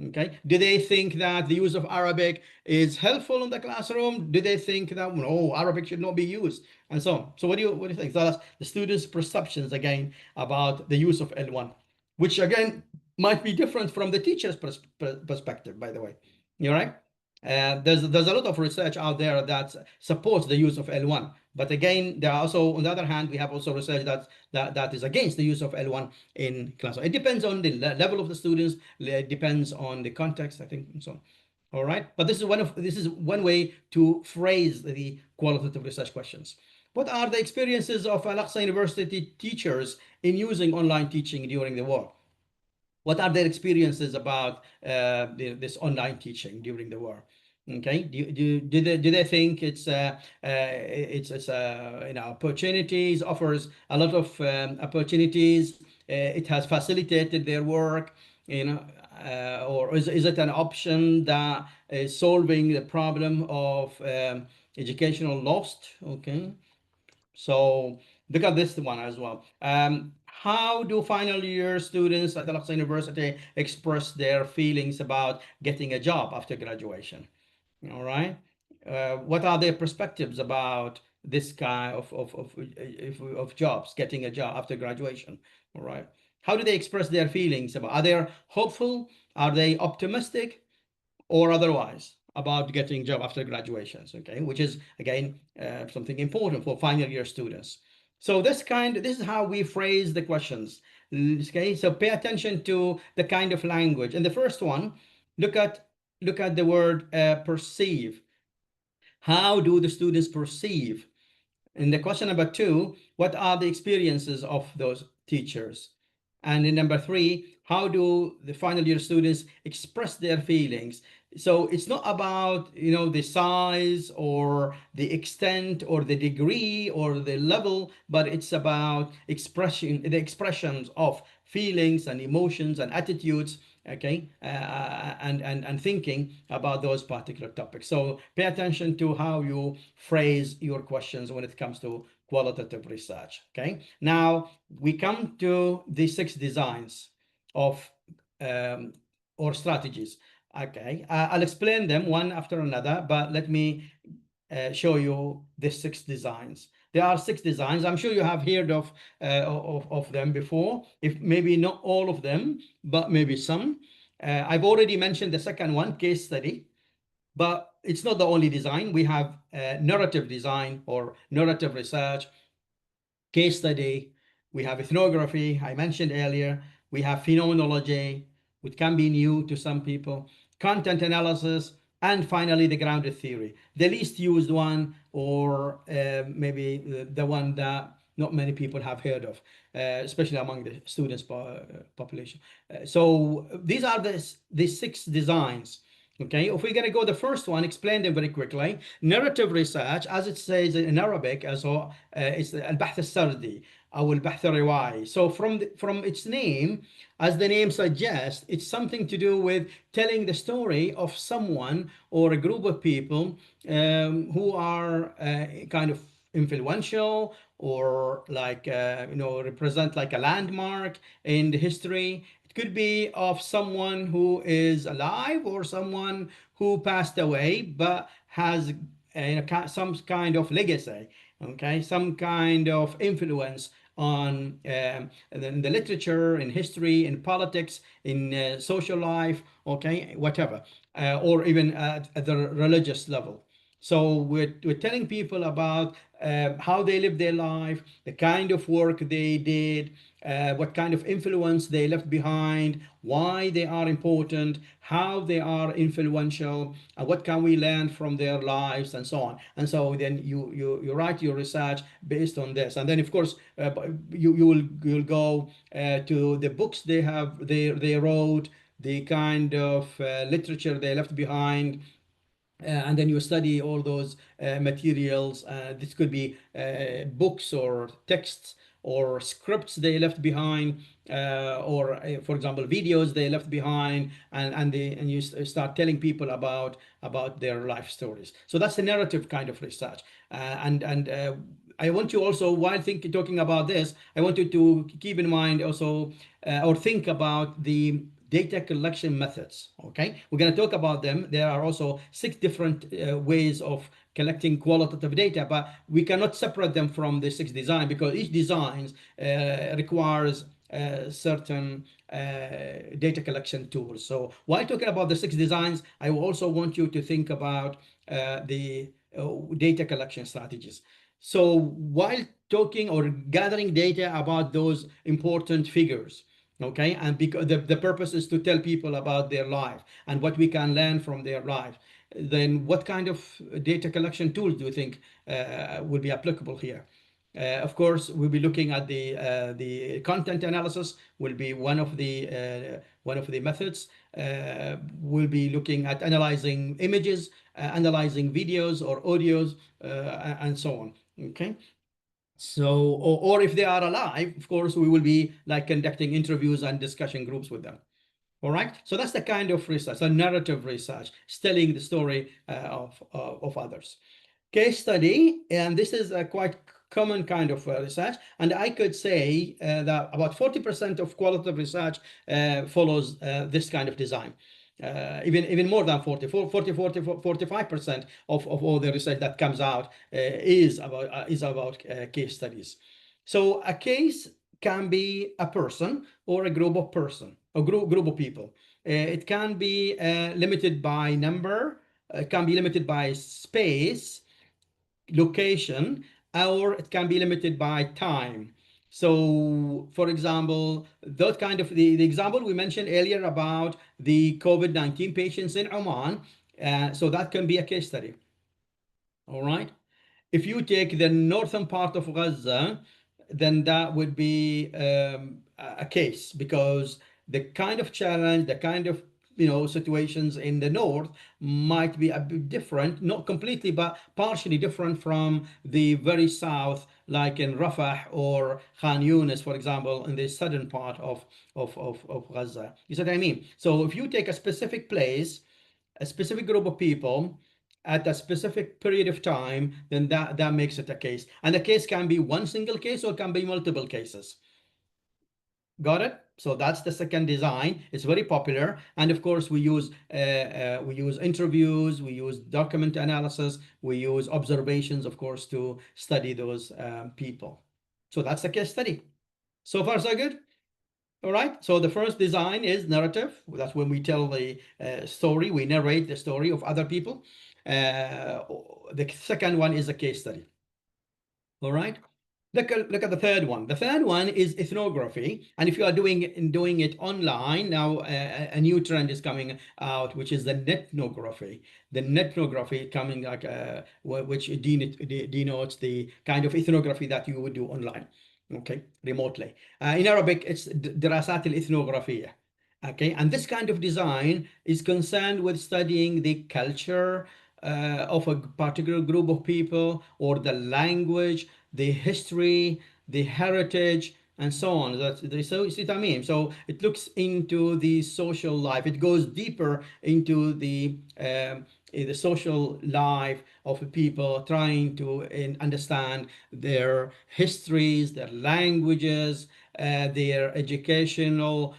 Okay. Do they think that the use of Arabic is helpful in the classroom? Do they think that no, Arabic should not be used, and so on? So what do you think? So that's the students' perceptions again about the use of L1, which again might be different from the teacher's perspective, by the way. You're right. There's a lot of research out there that supports the use of L1, but again, there are also, on the other hand, we have also research that is against the use of L1 in class. It depends on the level of the students. It depends on the context, I think, and so on. All right, but this is one way to phrase the qualitative research questions. What are the experiences of Al-Aqsa University teachers in using online teaching during the war? What are their experiences about this online teaching during the war? Okay, do they think it's opportunities, offers a lot of opportunities? It has facilitated their work, or is it an option that is solving the problem of educational lost? Okay, so look at this one as well. How do final year students at Al-Aqsa University express their feelings about getting a job after graduation? All right. What are their perspectives about this kind of jobs, getting a job after graduation? All right. How do they express their feelings about? Are they hopeful? Are they optimistic, or otherwise about getting job after graduations? Okay, which is again something important for final year students. So this is how we phrase the questions. Okay, so pay attention to the kind of language. And the first one, look at the word perceive. How do the students perceive? In the question number 2, what are the experiences of those teachers? And in number 3, how do the final year students express their feelings? So it's not about the size or the extent or the degree or the level, but it's about the expressions of feelings and emotions and attitudes, okay, and thinking about those particular topics. So pay attention to how you phrase your questions when it comes to qualitative research. Okay, now we come to the 6 designs of or strategies. Okay, I'll explain them one after another, but let me show you the 6 designs. There are 6 designs. I'm sure you have heard of them before, if maybe not all of them, but maybe some. I've already mentioned the second one, case study, but it's not the only design. We have narrative design or narrative research, case study, we have ethnography, I mentioned earlier, we have phenomenology, which can be new to some people, content analysis, and finally the grounded theory. The least used one, or maybe the one that not many people have heard of, especially among the students population. So these are the 6 designs. Okay, if we're going to go the first one, explain them very quickly. Narrative research, as it says in Arabic, it's al-bahth al-sardi or al-bahth al-riwai. So from its name, as the name suggests, it's something to do with telling the story of someone or a group of people who are kind of influential, or like represent like a landmark in the history. It could be of someone who is alive or someone who passed away but has some kind of legacy, okay, some kind of influence on the literature, in history, in politics, in social life, okay, whatever, or even at the religious level. So we're telling people about how they live their life, the kind of work they did, what kind of influence they left behind, why they are important, how they are influential, what can we learn from their lives, and so on. And so then you write your research based on this. And then of course you'll go to the books they wrote, the kind of literature they left behind, and then you study all those materials. This could be books or texts or scripts they left behind, or for example videos they left behind, and you start telling people about their life stories. So that's a narrative kind of research. And I want you also, while talking about this, I want you to keep in mind also, or think about the data collection methods. Okay, we're going to talk about them. There are also 6 different ways of collecting qualitative data, but we cannot separate them from the 6 design, because each design requires certain data collection tools. So while talking about the 6 designs, I also want you to think about the data collection strategies. So while talking or gathering data about those important figures, okay, and because the purpose is to tell people about their life and what we can learn from their life, then what kind of data collection tools do you think will be applicable here? Of course, we'll be looking at the content analysis will be one of the methods. We'll be looking at analyzing images, analyzing videos or audios, and so on. Okay. So, or if they are alive, of course, we will be like conducting interviews and discussion groups with them. All right. So that's the kind of research, a narrative research, telling the story of others. Case study, and this is a quite common kind of research, and I could say that about 40% of qualitative research follows this kind of design. Even more than 45% of all the research that comes out is about case studies. So a case can be a person or a group of person, a group of people. It can be limited by number, it can be limited by space, location, or it can be limited by time. So, for example, that kind of the example we mentioned earlier about the COVID-19 patients in Oman, so that can be a case study. All right. If you take the northern part of Gaza, then that would be a case, because the kind of challenge, the kind of situations in the north might be a bit different, not completely, but partially different from the very south, like in Rafah or Khan Yunis, for example, in the southern part of Gaza. You see what I mean? So if you take a specific place, a specific group of people at a specific period of time, then that makes it a case. And the case can be one single case or can be multiple cases. Got it? So that's the second design. It's very popular, and of course we use interviews, we use document analysis, we use observations, of course, to study those people. So that's the case study. So far, so good. All right. So the first design is narrative. That's when we tell the story, we narrate the story of other people. The second one is a case study. All right. Look at the third one. The third one is ethnography. And if you are doing it online, now a new trend is coming out, which is the netnography. The netnography coming like which denotes the kind of ethnography that you would do online, okay, remotely. In Arabic, it's دراسات الإثنوغرافية. Okay, and this kind of design is concerned with studying the culture of a particular group of people, or the language, the history, the heritage, and so on. So you see what I mean? So it looks into the social life. It goes deeper into the social life of people, trying to understand their histories, their languages, their educational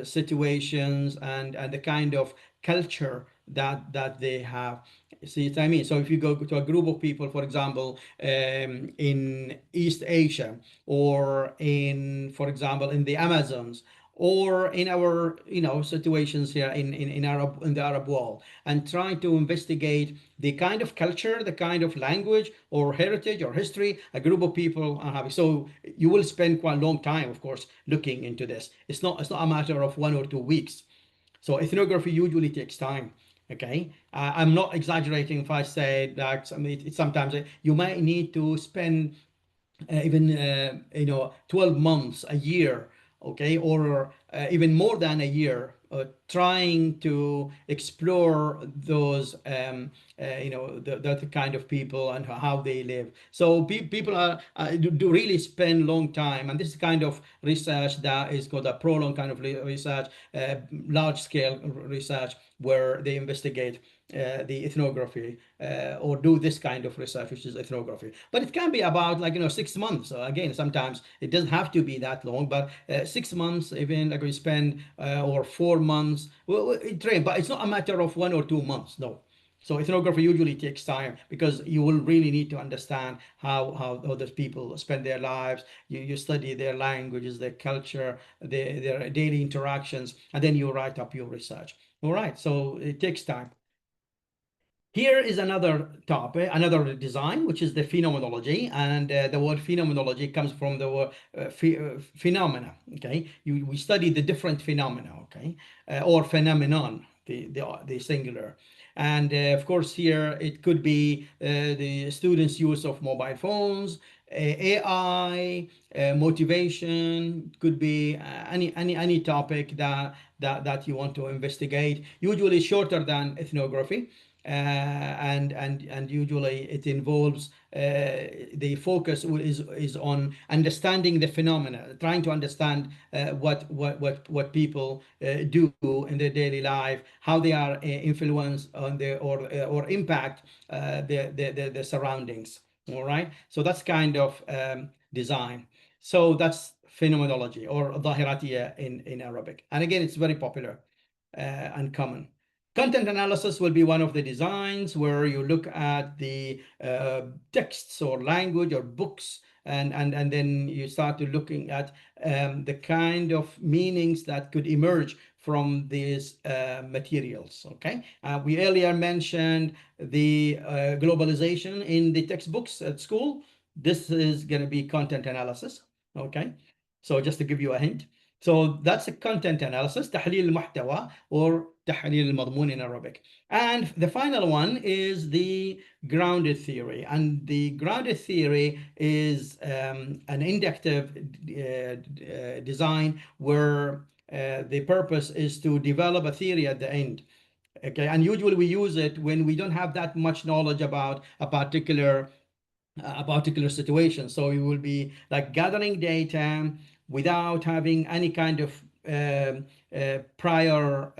situations, and the kind of culture that they have. See what I mean? So if you go to a group of people, for example, in East Asia, or for example, in the Amazons, or in our situations here in the Arab world, and trying to investigate the kind of culture, the kind of language or heritage or history a group of people are having. So you will spend quite a long time, of course, looking into this. It's not a matter of 1 or 2 weeks. So ethnography usually takes time. Okay, I'm not exaggerating if I say that sometimes you might need to spend even 12 months, a year, okay, or even more than a year trying to explore those the kind of people and how they live. So people do really spend long time, and this is kind of research that is called a prolonged kind of research, large scale research, where they investigate the ethnography or do this kind of research, which is ethnography. But it can be about 6 months. So again, sometimes it doesn't have to be that long, but 6 months, even like we spend or 4 months. Well, but it's not a matter of 1 or 2 months. No. So ethnography usually takes time, because you will really need to understand how other people spend their lives. You study their languages, their culture, their daily interactions, and then you write up your research. All right, so it takes time. Here is another topic, another design, which is the phenomenology. And the word phenomenology comes from the word phenomena. Okay, we study the different phenomena. Okay, or phenomenon, the singular. And of course, here it could be the students' use of mobile phones, AI, motivation. Could be any topic that you want to investigate. Usually shorter than ethnography. And usually it involves the focus is on understanding the phenomena, trying to understand what people do in their daily life, how they are influenced on their or impact the surroundings. All right, so that's kind of design. So that's phenomenology, or ظاهراتية in Arabic, and again it's very popular and common. Content analysis will be one of the designs, where you look at the texts or language or books, and then you start to looking at the kind of meanings that could emerge from these materials. Okay, we earlier mentioned the globalization in the textbooks at school. This is going to be content analysis. Okay, so just to give you a hint. So that's a content analysis, تحليل المحتوى, or تحليل المضمون in Arabic. And the final one is the grounded theory. And the grounded theory is an inductive design, where the purpose is to develop a theory at the end. Okay, and usually we use it when we don't have that much knowledge about a particular situation. So we will be like gathering data without having any kind of prior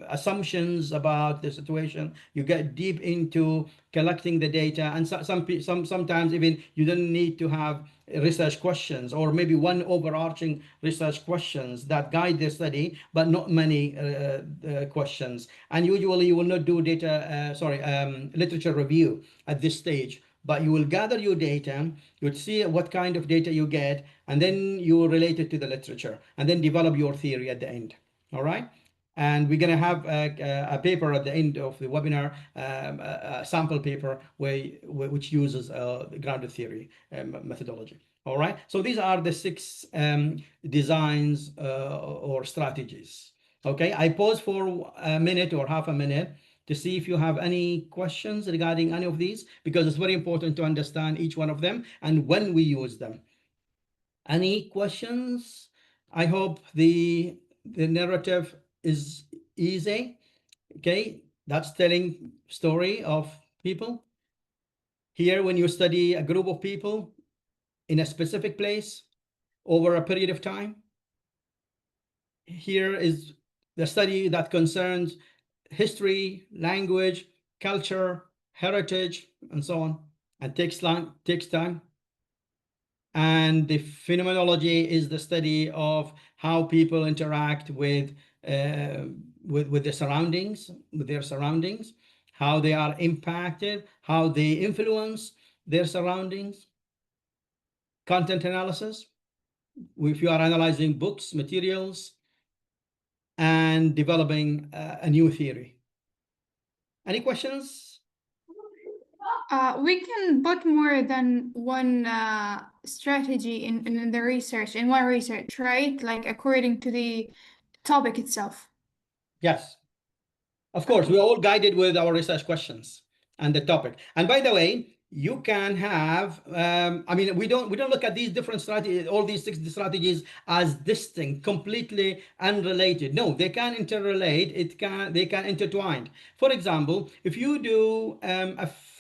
assumptions about the situation. You get deep into collecting the data, and sometimes even you don't need to have research questions, or maybe one overarching research questions that guide the study, but not many questions. And usually you will not do literature review at this stage, but you will gather your data, you'll see what kind of data you get, and then you will relate it to the literature, and then develop your theory at the end. All right? And we're going to have a paper at the end of the webinar, a sample paper which uses the grounded theory methodology. All right? So these are the 6 designs or strategies. Okay, I pause for a minute or half a minute to see if you have any questions regarding any of these, because it's very important to understand each one of them and when we use them. Any questions? I hope the narrative is easy. Okay, that's telling story of people. Here, when you study a group of people in a specific place over a period of time, here is the study that concerns history, language, culture, heritage, and so on, and takes time. And the phenomenology is the study of how people interact with the surroundings, with their surroundings, how they are impacted, how they influence their surroundings. Content analysis, if you are analyzing books, materials, and developing a new theory. Any questions? We can put more than one strategy in the research, in one research, right? Like according to the topic itself. Yes. Of course, we're all guided with our research questions and the topic. And by the way, you can have, I mean, we don't look at these different strategies, all these 6 strategies as distinct, completely unrelated. No, they can interrelate. They can intertwine. For example, if you do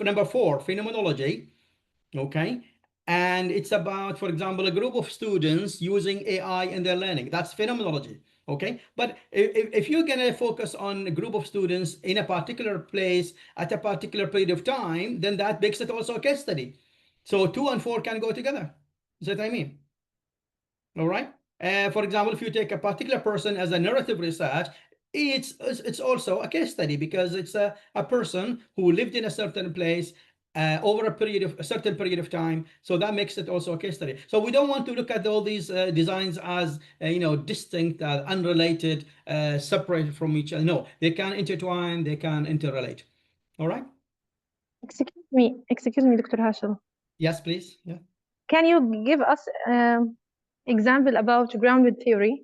number 4, phenomenology, okay, and it's about, for example, a group of students using AI in their learning, that's phenomenology. Okay, but if you're going to focus on a group of students in a particular place at a particular period of time, then that makes it also a case study. So 2 and 4 can go together. Is that what I mean? All right. For example, if you take a particular person as a narrative research, it's also a case study, because it's a person who lived in a certain place over a certain period of time. So that makes it also a case study. So we don't want to look at all these designs as distinct, unrelated, separated from each other. No, they can intertwine, they can interrelate. All right. Excuse me, Dr. Hashil. Yes, please. Yeah. Can you give us example about grounded theory?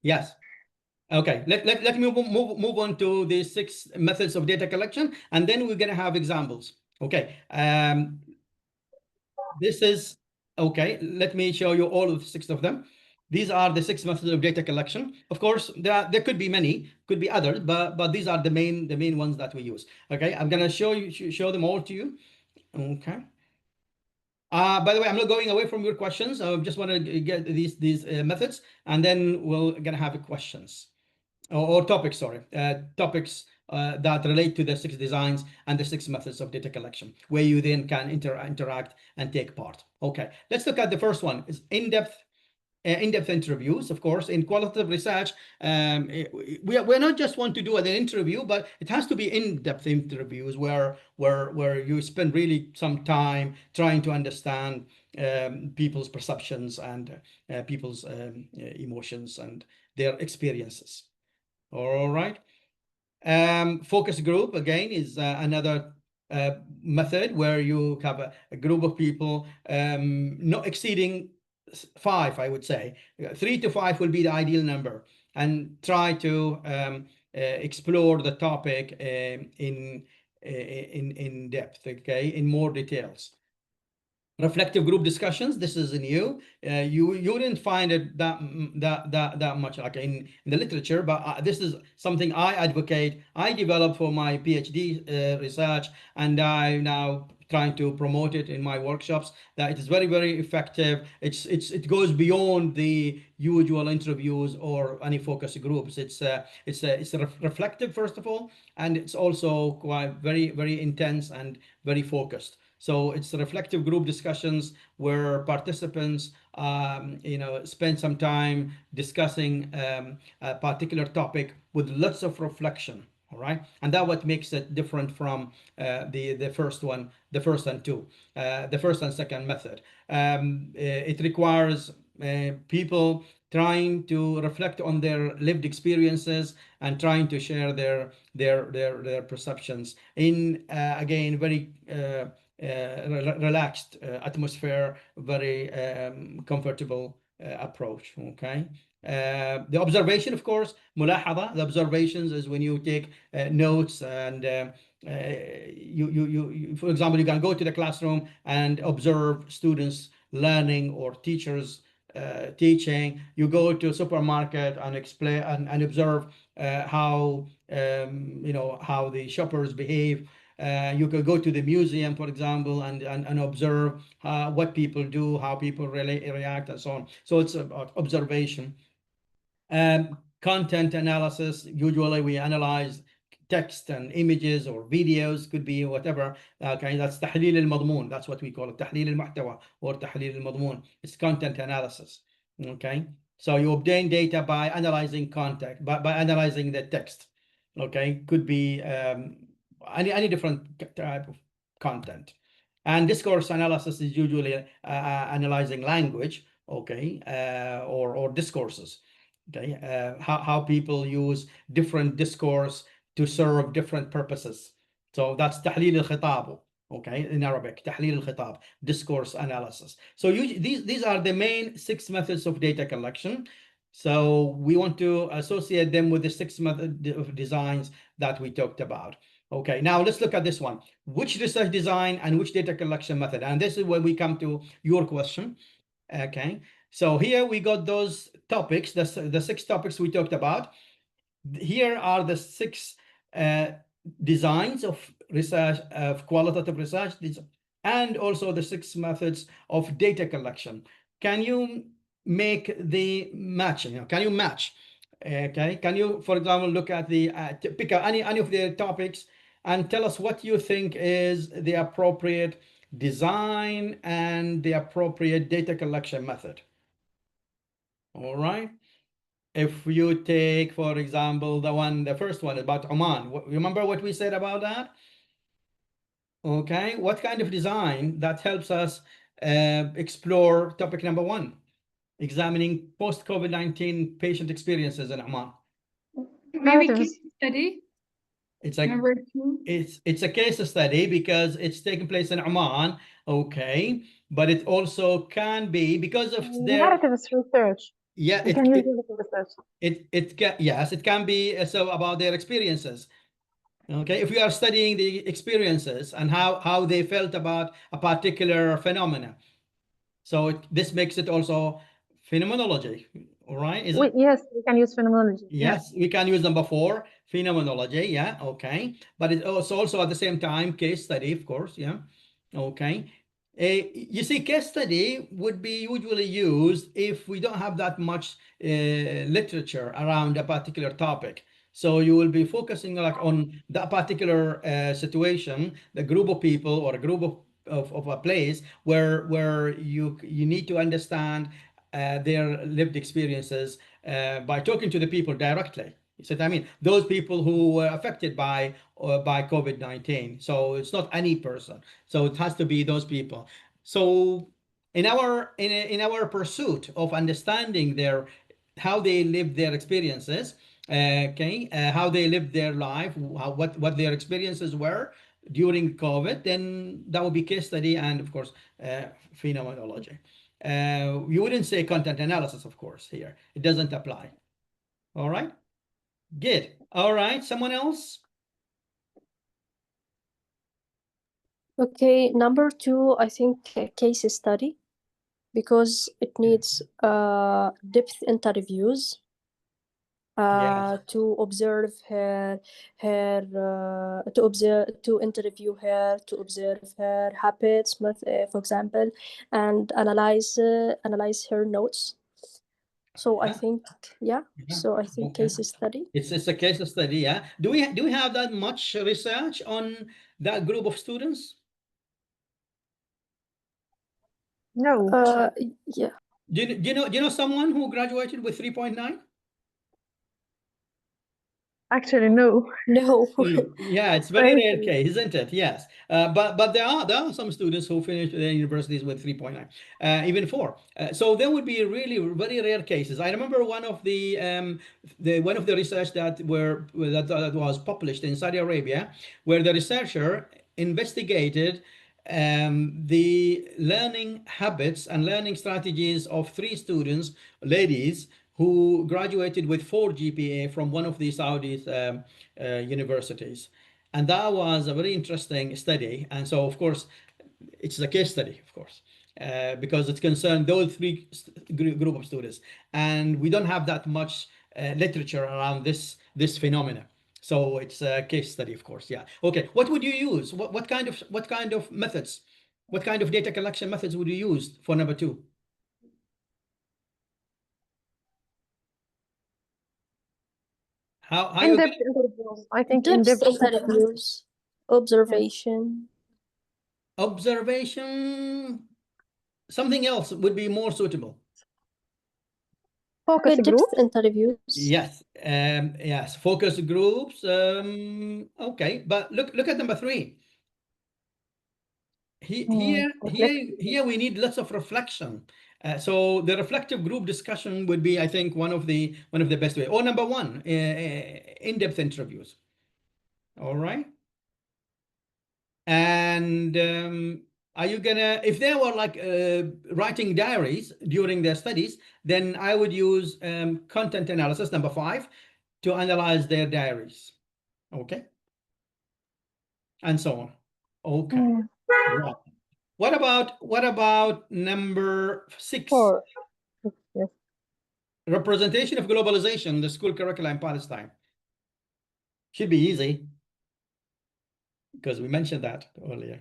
Yes. Okay, let me move on to the 6 methods of data collection, and then we're going to have examples. Okay, this is, okay, let me show you all of the 6 of them. These are the 6 methods of data collection. Of course, there could be many, could be others, but these are the main ones that we use. Okay, I'm going to show them all to you. Okay. By the way, I'm not going away from your questions. I just want to get these methods, and then we're going to have questions. Or topics, sorry, topics that relate to the 6 designs and the 6 methods of data collection, where you then can interact and take part. Okay, let's look at the first one. Is in-depth interviews. Of course, in qualitative research, we're not just want to do an interview, but it has to be in-depth interviews where you spend really some time trying to understand people's perceptions and people's emotions and their experiences. All right. Focus group, again, is another method where you have a group of people not exceeding 5, I would say. 3 to 5 will be the ideal number, and try to explore the topic in depth, okay, in more details. Reflective group discussions, this is new. You didn't find it that much like in the literature, but this is something I advocate. I developed for my PhD research, and I'm now trying to promote it in my workshops. That it is very effective. It goes beyond the usual interviews or any focus groups. It's reflective, first of all, and it's also quite very intense and very focused. So it's reflective group discussions where participants, spend some time discussing a particular topic with lots of reflection. All right, and that what makes it different from the first one, the first and second method. It requires people trying to reflect on their lived experiences and trying to share their perceptions in again very relaxed atmosphere, very comfortable approach. Okay. The observation, of course, ملاحظة. The observations is when you take notes, and you, for example, you can go to the classroom and observe students learning or teachers teaching. You go to a supermarket and explain and observe how how the shoppers behave. You could go to the museum, for example, and observe what people do, how people react, and so on. So it's about observation. Content analysis. Usually we analyze text and images or videos, could be whatever. Okay, that's تحليل المضمون. That's what we call it, تحليل المحتوى or تحليل المضمون. It's content analysis. Okay, so you obtain data by analyzing content, by analyzing the text. Okay, could be any different type of content. And discourse analysis is usually analyzing language, okay, or discourses. Okay, how people use different discourse to serve different purposes. So that's تحليل الخطاب, okay, in Arabic, تحليل الخطاب, discourse analysis. So these are the main 6 methods of data collection. So we want to associate them with the 6 method of designs that we talked about. Okay, now let's look at this one. Which research design and which data collection method? And this is where we come to your question. Okay, so here we got those topics, the 6 topics we talked about. Here are the 6 designs of research, of qualitative research, and also the 6 methods of data collection. Can you make the matching? Can you match? Okay, can you, for example, look at the pick any of the topics and tell us what you think is the appropriate design and the appropriate data collection method. All right. If you take, for example, the first one about Oman, remember what we said about that? Okay, what kind of design that helps us explore topic number 1, examining post-COVID-19 patient experiences in Oman? Maybe Narratives. case study. It's like Number 2. it's a case study because it's taking place in Oman, okay, but it also can be because of their Narrative is research. yeah We can use narrative research. it can, yes, it can be so about their experiences. Okay, if we are studying the experiences and how they felt about a particular phenomena, so this makes it also phenomenology. All right, is it? Yes, we can use phenomenology. Yes, we can use number 4, phenomenology. Yeah, okay. But it's also at the same time case study, of course. Yeah, okay. You see, case study would be usually used if we don't have that much literature around a particular topic. So you will be focusing like on that particular situation, the group of people or a group of a place where you need to understand their lived experiences by talking to the people directly. You see what I mean? Those people who were affected by COVID-19. So it's not any person. So it has to be those people. So in our pursuit of understanding how they lived their experiences, okay, how they lived their life, what their experiences were during COVID, then that would be case study and of course phenomenology. You wouldn't say content analysis, of course, here. It doesn't apply. All right. Good. All right. Someone else? Okay, number 2, I think a case study, because it needs depth interviews Yes. to observe her to interview her, to observe her habits, for example, and analyze her notes. So I Yeah. think Yeah. so I think Okay. case study. It's a case study. Yeah. Do we have that much research on that group of students? No. Yeah. Do you know someone who graduated with 3.9? Actually, no. No. Yeah, it's very rare case, isn't it? Yes, but there are some students who finish their universities with 3.9, even 4. So there would be really very rare cases. I remember one of the research that was published in Saudi Arabia, where the researcher investigated the learning habits and learning strategies of 3 students, ladies, who graduated with 4 GPA from one of the Saudi universities. And that was a very interesting study. And so, of course, it's a case study, of course, because it concerned those 3 group of students. And we don't have that much literature around this phenomena. So it's a case study, of course. Yeah. Okay. What would you use? What kind of methods? What kind of data collection methods would you use for number 2? How you In-depth interviews. I think Depth in-depth interviews, observation. observation? Something else would be more suitable. focus Depth group. interviews. Yes, yes, focus groups. Okay, but look at number 3. Here we need lots of reflection. So the reflective group discussion would be, I think, one of the best way. Or number 1, in-depth interviews. All right. And are you gonna, if they were like writing diaries during their studies, then I would use content analysis, number 5, to analyze their diaries. Okay. and so on. Okay. Right. What about number 6? 4. Yes. Representation of globalization, the school curricula in Palestine. Should be easy because we mentioned that earlier.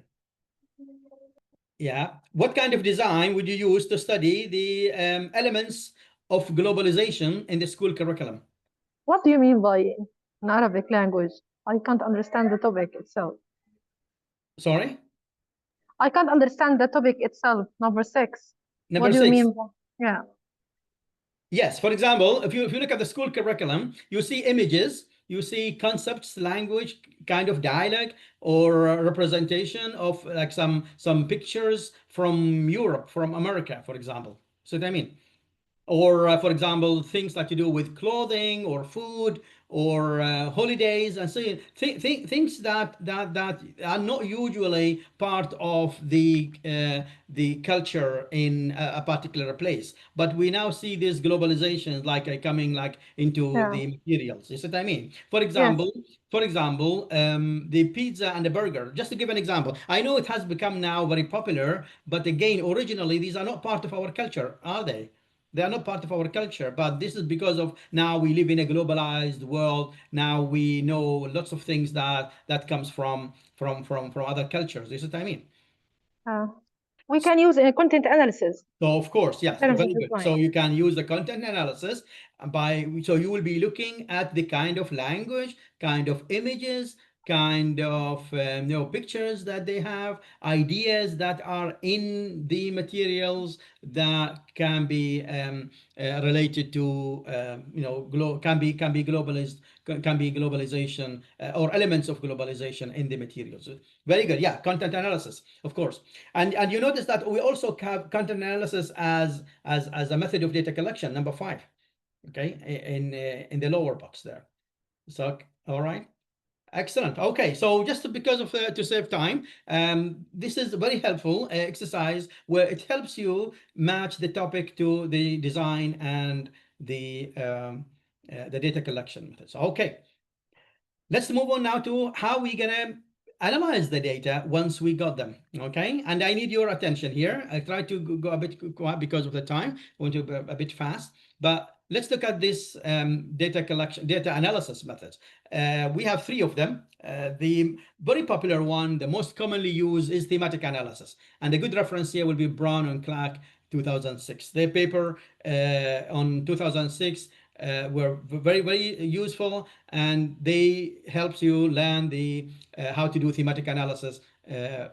Yeah. What kind of design would you use to study the elements of globalization in the school curriculum? What do you mean by in Arabic language? I can't understand the topic itself. Sorry? I can't understand the topic itself. Number 6. Number What do you 6. mean by, yeah. Yes, for example, if you look at the school curriculum, you see images, you see concepts, language, kind of dialogue, or representation of like some pictures from Europe, from America, for example. So what I mean, or for example, things like to do with clothing or food or holidays and so on. Things that are not usually part of the culture in a particular place, but we now see this globalization like coming like into Yeah. the materials. You see what I mean? For Yes. example, the pizza and the burger, just to give an example. I know it has become now very popular, but again, originally these are not part of our culture, are they? They are not part of our culture, but this is because of now we live in a globalized world. Now we know lots of things that comes from other cultures. This is what I mean. We can use a content analysis. So of course, yes, Terms of very good. design. So you can use the content analysis so you will be looking at the kind of language, kind of images, kind of pictures that they have, ideas that are in the materials that can be related to can be globalized, can be globalization or elements of globalization in the materials. Very good. Yeah, content analysis, of course. And you notice that we also have content analysis as a method of data collection, number 5. Okay, in the lower box there. So all right. Excellent. Okay, so just because of to save time, this is a very helpful exercise where it helps you match the topic to the design and the data collection methods. Okay, let's move on now to how we're gonna analyze the data once we got them. Okay, and I need your attention here. I try to go a bit quiet because of the time. I want to go a bit fast, but let's look at this data analysis methods. We have 3 of them. The very popular one, the most commonly used, is thematic analysis. And a good reference here will be Brown and Clark 2006. Their paper on 2006 were very useful, and they helps you learn the how to do thematic analysis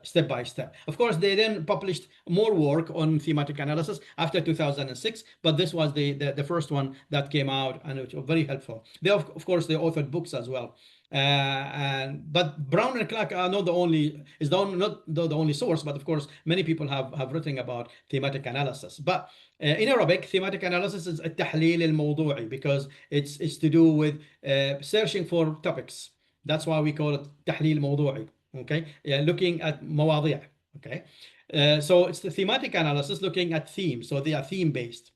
step by step. Of course, they then published more work on thematic analysis after 2006, but this was the first one that came out, and it was very helpful. They of course they authored books as well. But Brown and Clark are not the only source, but of course many people have written about thematic analysis. But in Arabic, thematic analysis is التحليل الموضوعي because it's to do with searching for topics. That's why we call it تحليل موضوعي. Okay, yeah, looking at مواضيع. Okay, so it's the thematic analysis looking at themes, so they are theme based.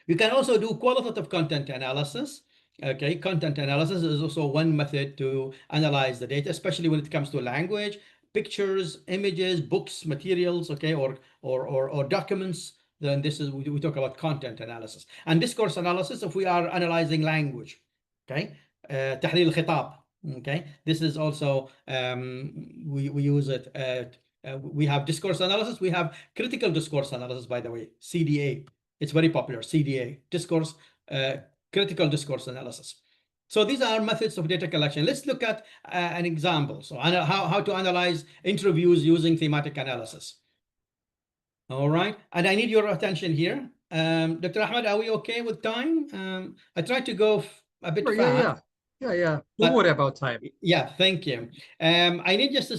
You can also do qualitative content analysis. Okay, content analysis is also one method to analyze the data, especially when it comes to language, pictures, images, books, materials, okay, or documents. Then this is we talk about content analysis. And discourse analysis if we are analyzing language. Okay, تحليل الخطاب. Okay, this is also we use it. We have discourse analysis. We have critical discourse analysis, by the way, CDA. It's very popular, CDA, discourse, critical discourse analysis. So these are methods of data collection. Let's look at an example. So how to analyze interviews using thematic analysis. All right, and I need your attention here. Dr. Ahmed, are we okay with time? I tried to go a bit fast. Yeah. Don't worry about time. Yeah, thank you. I need just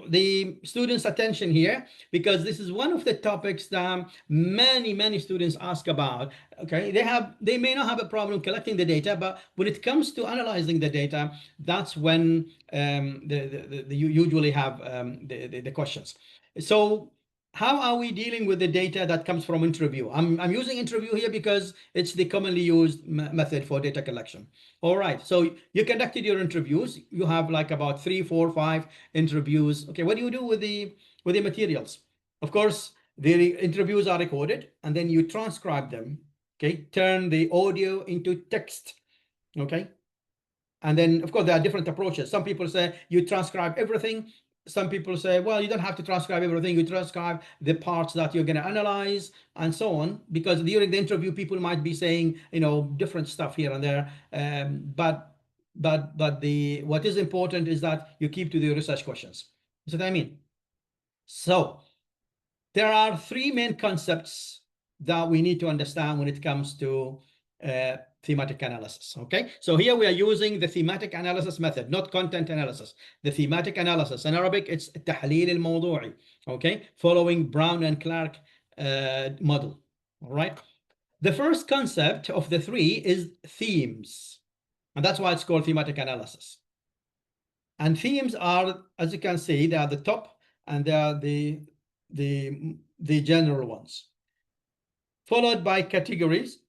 the students' attention here because this is one of the topics that many students ask about. Okay, they may not have a problem collecting the data, but when it comes to analyzing the data, that's when you usually have the questions. So how are we dealing with the data that comes from interview? I'm using interview here because it's the commonly used method for data collection. All right, so you conducted your interviews. You have like about 3, 4, 5 interviews. Okay, what do you do with the materials? Of course, the interviews are recorded and then you transcribe them. Okay, turn the audio into text. Okay, and then of course there are different approaches. Some people say you transcribe everything. Some people say, well, you don't have to transcribe everything. You transcribe the parts that you're going to analyze and so on, because during the interview, people might be saying, you know, different stuff here and there. But what is important is that you keep to the research questions. You see what I mean? So there are 3 main concepts that we need to understand when it comes to thematic analysis. Okay, so here we are using the thematic analysis method, not content analysis. The thematic analysis in Arabic, it's التحليل الموضوعي. Okay, following Brown and Clark model. All right, the first concept of the 3 is themes, and that's why it's called thematic analysis. And themes are, as you can see, they are the top and they are the general ones, followed by categories.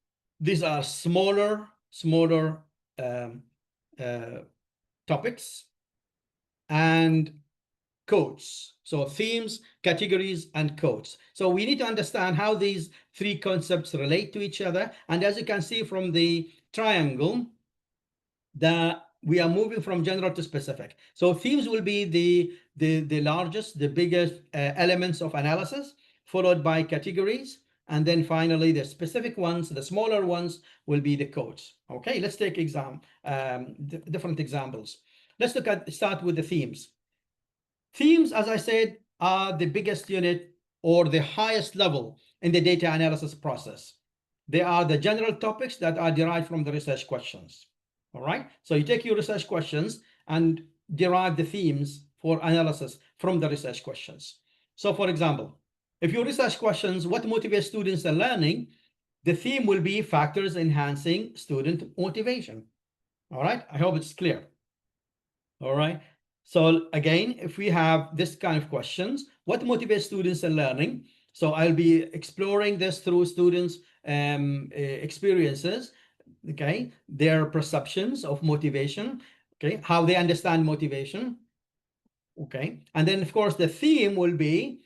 These are smaller topics, and codes. So themes, categories, and codes. So we need to understand how these 3 concepts relate to each other. And as you can see from the triangle, that we are moving from general to specific. So themes will be the largest, the biggest elements of analysis, followed by categories, and then finally the specific ones, the smaller ones, will be the codes. Okay, let's take different examples. Let's start with the themes. Themes, as I said, are the biggest unit or the highest level in the data analysis process. They are the general topics that are derived from the research questions. All right, so you take your research questions and derive the themes for analysis from the research questions. So for example, if your research questions, what motivates students in learning, the theme will be factors enhancing student motivation. All right, I hope it's clear. All right, so again, if we have this kind of questions, what motivates students in learning? So I'll be exploring this through students' experiences. Okay, their perceptions of motivation, okay, how they understand motivation. Okay, and then of course the theme will be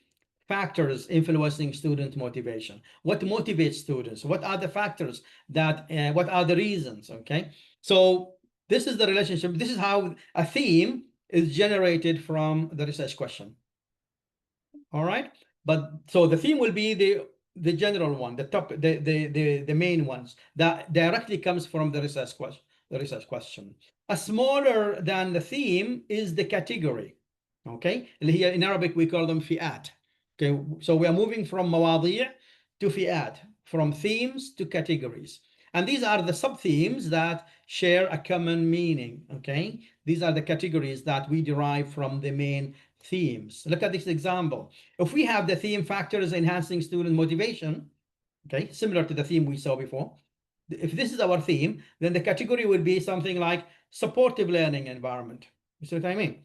factors influencing student motivation. What motivates students? What are the factors that what are the reasons? Okay, so this is the relationship. This is how a theme is generated from the research question. All right, but so the theme will be the general one, the top, the main ones that directly comes from the research question. A smaller than the theme is the category. Okay, here in Arabic we call them fi'at. Okay, so we are moving from mawadi' to fi'at, from themes to categories, and these are the sub-themes that share a common meaning. Okay, these are the categories that we derive from the main themes. Look at this example. If we have the theme factors enhancing student motivation, okay, similar to the theme we saw before, if this is our theme, then the category would be something like supportive learning environment. You see what I mean?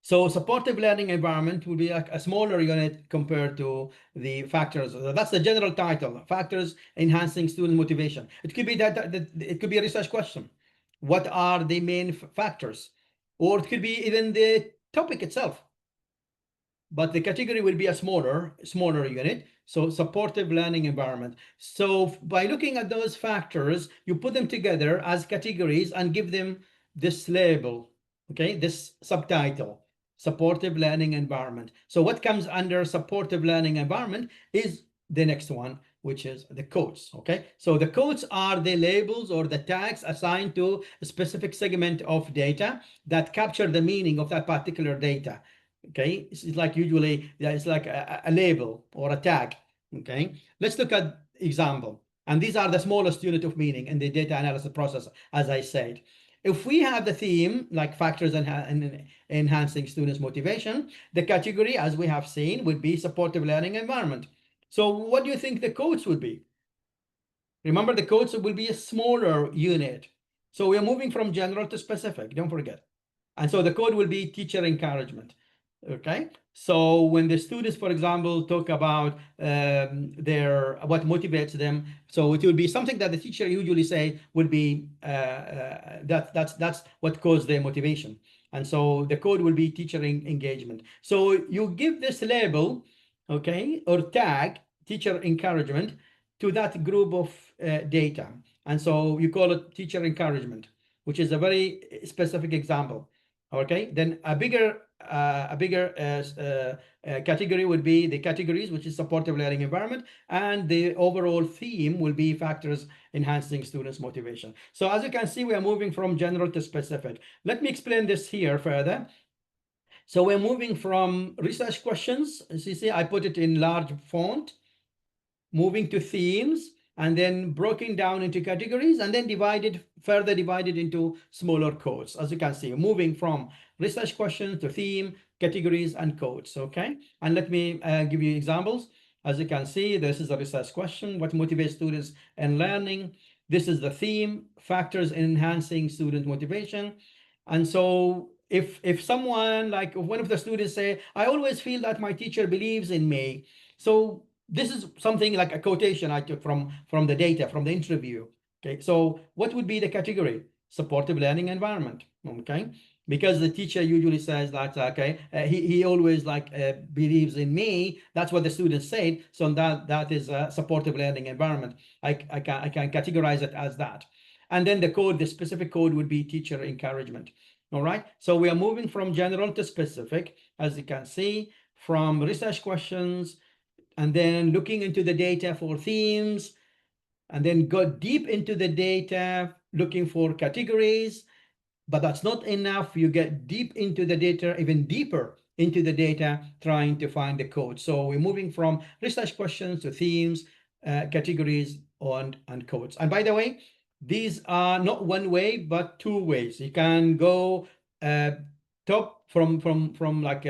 So supportive learning environment will be like a smaller unit compared to the factors. That's the general title, factors enhancing student motivation. It could be that it could be a research question. What are the main factors? Or it could be even the topic itself. But the category will be a smaller unit. So supportive learning environment. So by looking at those factors, you put them together as categories and give them this label, okay, this subtitle, supportive learning environment. So what comes under supportive learning environment is the next one, which is the codes. Okay, so the codes are the labels or the tags assigned to a specific segment of data that capture the meaning of that particular data. Okay, it's like usually it's like a label or a tag. Okay, let's look at example, and these are the smallest unit of meaning in the data analysis process, as I said. If we have the theme like factors enhancing students motivation, the category, as we have seen, would be supportive learning environment. So what do you think the codes would be? Remember, the codes will be a smaller unit. So we are moving from general to specific, don't forget. And so the code will be teacher encouragement. Okay, so when the students, for example, talk about what motivates them, so it will be something that the teacher usually say would be that's what caused their motivation, and so the code will be teacher engagement. So you give this label, okay, or tag teacher encouragement to that group of data, and so you call it teacher encouragement, which is a very specific example. Okay, then a bigger category would be the categories, which is supportive learning environment, and the overall theme will be factors enhancing students' motivation. So as you can see, we are moving from general to specific. Let me explain this here further. So we're moving from research questions. As you see, I put it in large font, moving to themes, and then broken down into categories, and then further divided into smaller codes. As you can see, moving from research questions to theme, categories, and codes. Okay, and let me give you examples. As you can see, this is a research question: what motivates students in learning? This is the theme: factors in enhancing student motivation. And so if someone, like one of the students say, I always feel that my teacher believes in me. So this is something like a quotation I took from the data, from the interview. Okay, so what would be the category? Supportive learning environment. Okay, because the teacher usually says that, okay, he always believes in me. That's what the students said. So that is a supportive learning environment. I can categorize it as that. And then the specific code would be teacher encouragement. All right, so we are moving from general to specific, as you can see, from research questions, and then looking into the data for themes, and then go deep into the data, looking for categories. But that's not enough. You get deep into the data, even deeper into the data, trying to find the code. So we're moving from research questions to themes, categories, and codes. And by the way, these are not one way, but two ways. You can go top from like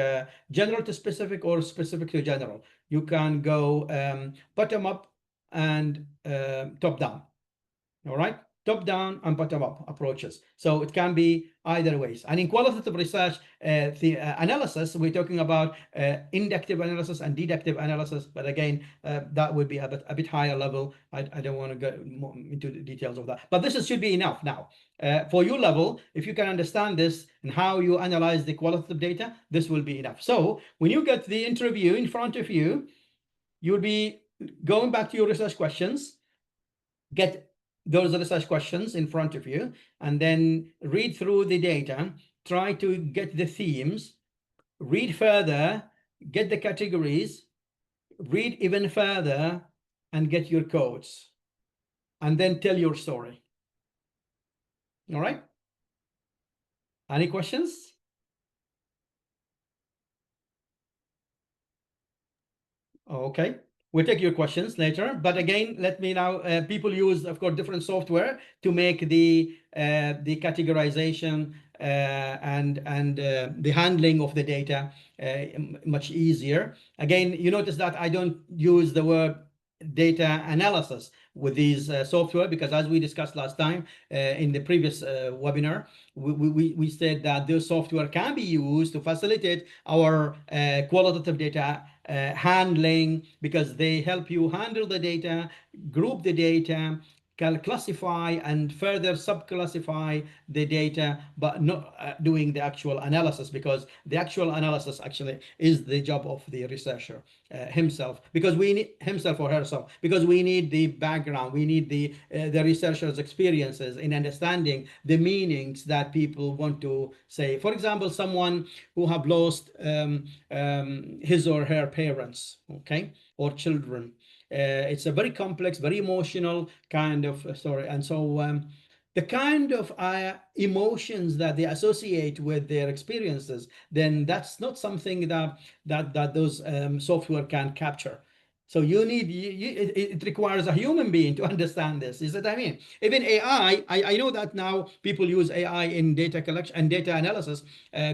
general to specific, or specific to general. You can go bottom up and top down. All right, top down and bottom up approaches. So it can be either ways. And in qualitative research, the analysis, we're talking about inductive analysis and deductive analysis. But again, that would be a bit higher level. I don't want to go more into the details of that. But this should be enough now. For your level, if you can understand this and how you analyze the qualitative data, this will be enough. So when you get the interview in front of you, you'll be going back to your research questions, get those research questions in front of you, and then read through the data, try to get the themes, read further, get the categories, read even further, and get your codes, and then tell your story. All right? Any questions? Okay. We'll take your questions later, but again, let me now, people use, of course, different software to make the categorization and the handling of the data much easier. Again, you notice that I don't use the word data analysis with these software, because as we discussed last time in the previous webinar, we said that this software can be used to facilitate our qualitative data handling, because they help you handle the data, group the data, classify and further subclassify the data, but not doing the actual analysis, because the actual analysis actually is the job of the researcher himself, because we need himself or herself, because we need the background, we need the researcher's experiences in understanding the meanings that people want to say. For example, someone who have lost his or her parents, okay, or children. It's a very complex, very emotional kind of story. And so the kind of emotions that they associate with their experiences, then that's not something that those software can capture. So you need, it requires a human being to understand this. Is that I mean? Even AI, I know that now people use AI in data collection and data analysis,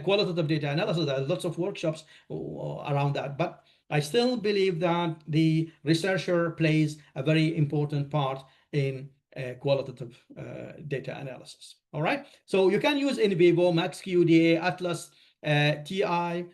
qualitative data analysis. There are lots of workshops around that. But I still believe that the researcher plays a very important part in qualitative data analysis. All right. So you can use in vivo, MaxQDA, Atlas, TI,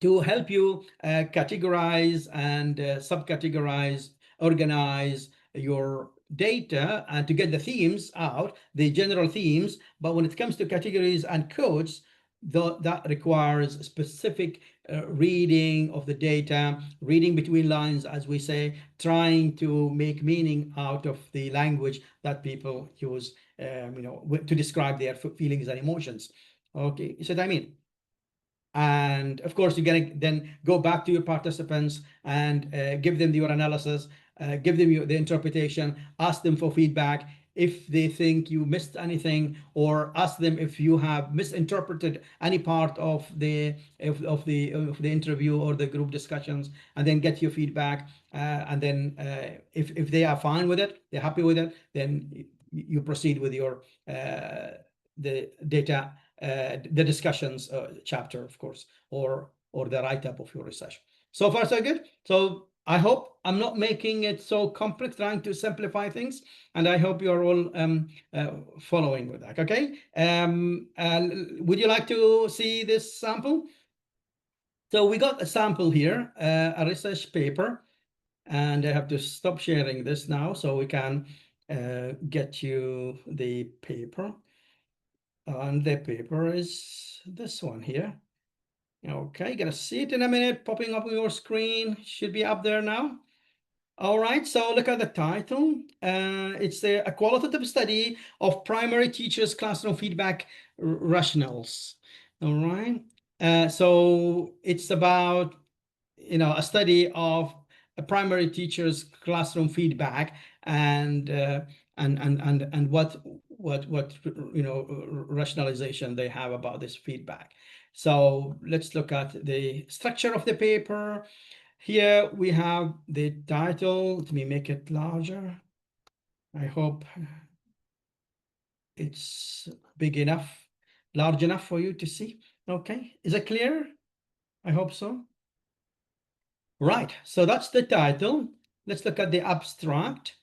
to help you categorize and subcategorize, organize your data, and to get the themes out, the general themes. But when it comes to categories and codes, that requires specific reading of the data, reading between lines, as we say, trying to make meaning out of the language that people use, to describe their feelings and emotions. Okay, you see what I mean? And of course, you're going to then go back to your participants and give them your analysis, give them the interpretation, ask them for feedback if they think you missed anything, or ask them if you have misinterpreted any part of the interview or the group discussions, and then get your feedback. And then if they are fine with it, they're happy with it, then you proceed with your the data, the discussions chapter, of course, or the write-up of your research. So far, so good. So I hope I'm not making it so complex, trying to simplify things, and I hope you're all following with that. Okay. Would you like to see this sample? So we got a sample here, a research paper, and I have to stop sharing this now so we can get you the paper. And the paper is this one here. Okay, gonna see it in a minute, popping up on your screen. Should be up there now. All right, so look at the title. It's a qualitative study of primary teachers' classroom feedback rationales. All right, so it's about a study of a primary teacher's classroom feedback and what rationalization they have about this feedback. So let's look at the structure of the paper. Here we have the title. Let me make it larger. I hope it's big enough, large enough for you to see. Okay, is it clear? I hope so. Right, so that's the title. Let's look at the abstract.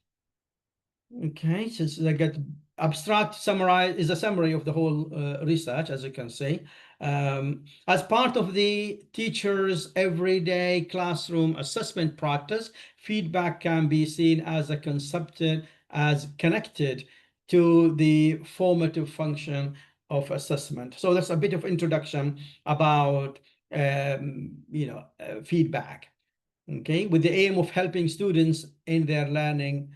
Okay, so I get abstract summarize is a summary of the whole research, as you can see. As part of the teacher's everyday classroom assessment practice, feedback can be seen as a concept as connected to the formative function of assessment. So that's a bit of introduction about feedback. Okay, with the aim of helping students in their learning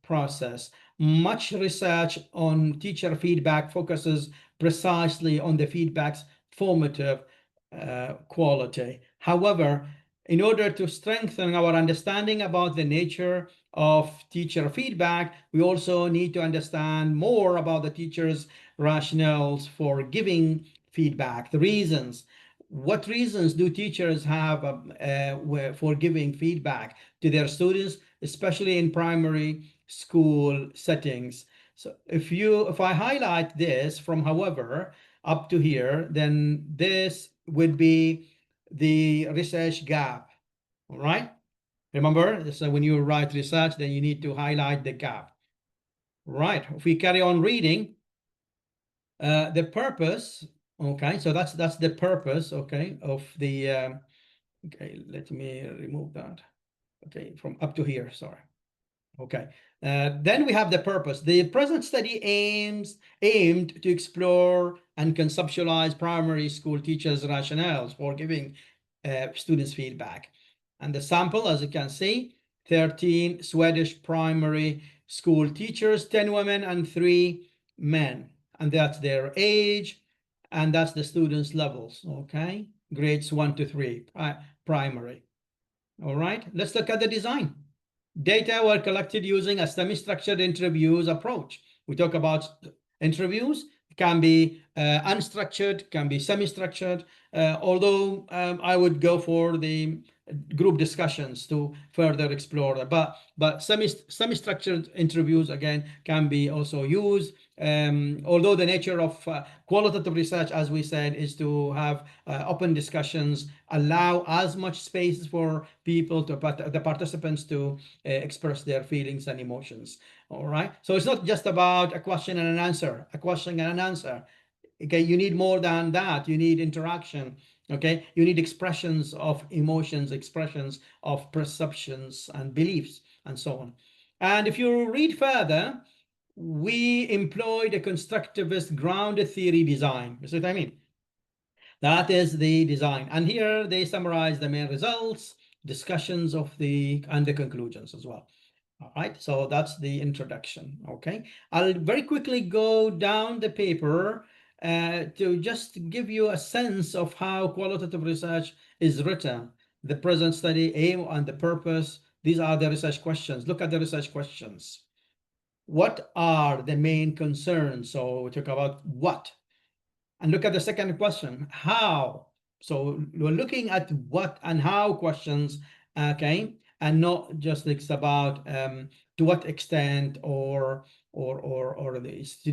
process. Much research on teacher feedback focuses precisely on the feedback's formative quality. However, in order to strengthen our understanding about the nature of teacher feedback, we also need to understand more about the teacher's rationales for giving feedback, the reasons. What reasons do teachers have for giving feedback to their students, especially in primary school settings? So if I highlight this from however up to here, then this would be the research gap. All right. Remember, so when you write research, then you need to highlight the gap. Right. If we carry on reading, the purpose. Okay, so that's the purpose. Okay, of the. Okay, let me remove that. Okay, from up to here. Sorry. Okay, then we have the purpose. The present study aimed to explore and conceptualize primary school teachers' rationales for giving students feedback. And the sample, as you can see, 13 Swedish primary school teachers, 10 women and 3 men. And that's their age, and that's the students' levels, okay? Grades 1 to 3, primary. All right, let's look at the design. Data were collected using a semi-structured interviews approach. We talk about interviews, can be unstructured, can be semi-structured, although I would go for the group discussions to further explore that. But semi-structured interviews, again, can be also used. Although the nature of qualitative research, as we said, is to have open discussions, allow as much space for people, the participants, to express their feelings and emotions. All right. So it's not just about a question and an answer, Okay, you need more than that. You need interaction Okay, you need expressions of emotions, expressions of perceptions and beliefs, and so on. And if you read further, we employed a constructivist grounded theory design. You see what I mean? That is the design. And here they summarize the main results, discussions of and the conclusions as well. All right, so that's the introduction. Okay, I'll very quickly go down the paper to just give you a sense of how qualitative research is written. The present study aim and the purpose. These are the research questions. Look at the research questions. What are the main concerns? So we talk about what. And look at the second question, how. So we're looking at what and how questions, okay, and not just it's about to what extent or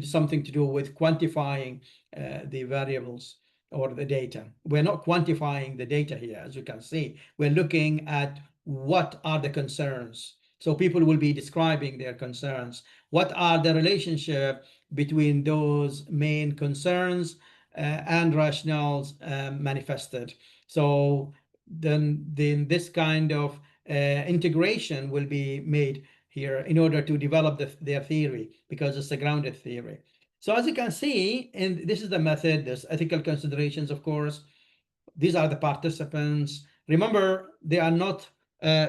something to do with quantifying the variables or the data. We're not quantifying the data here, as you can see. We're looking at what are the concerns. So people will be describing their concerns. What are the relationship between those main concerns and rationales manifested? So then this kind of integration will be made here in order to develop their theory, because it's a grounded theory. So as you can see, and this is the method, there's ethical considerations, of course. These are the participants. Remember, they are not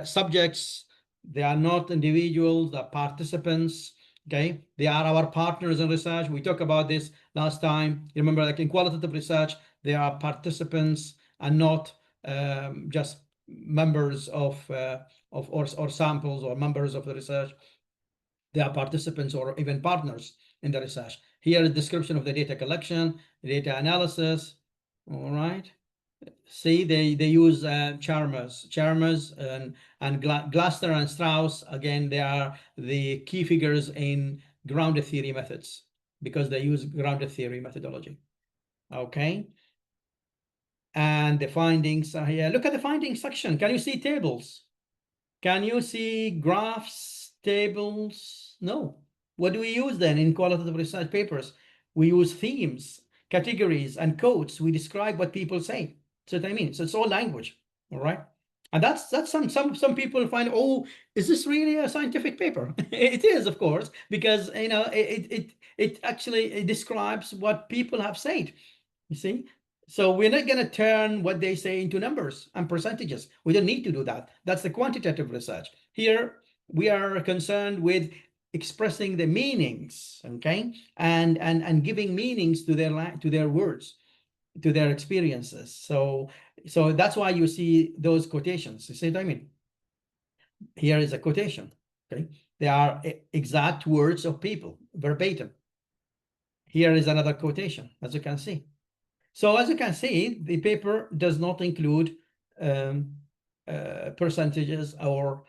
subjects, they are not individuals, they're participants. Okay, they are our partners in research. We talked about this last time. You remember, like in qualitative research, they are participants and not just members of or samples or members of the research. They are participants or even partners in the research. Here is a description of the data collection, data analysis. All right. See, they use Chalmers and Glaster and Strauss. Again, they are the key figures in grounded theory methods because they use grounded theory methodology. Okay. And the findings are here. Look at the findings section. Can you see tables? Can you see graphs, tables? No. What do we use then in qualitative research papers? We use themes, categories, and codes. We describe what people say. So what I mean, so it's all language, all right? And that's some people find, oh, is this really a scientific paper? It is, of course, because you know it actually describes what people have said. You see, so we're not going to turn what they say into numbers and percentages. We don't need to do that. That's the quantitative research. Here we are concerned with expressing the meanings, okay, and giving meanings to their words, to their experiences. So that's why you see those quotations. You see what I mean? Here is a quotation. Okay, they are exact words of people, verbatim. Here is another quotation, as you can see. So as you can see, the paper does not include percentages or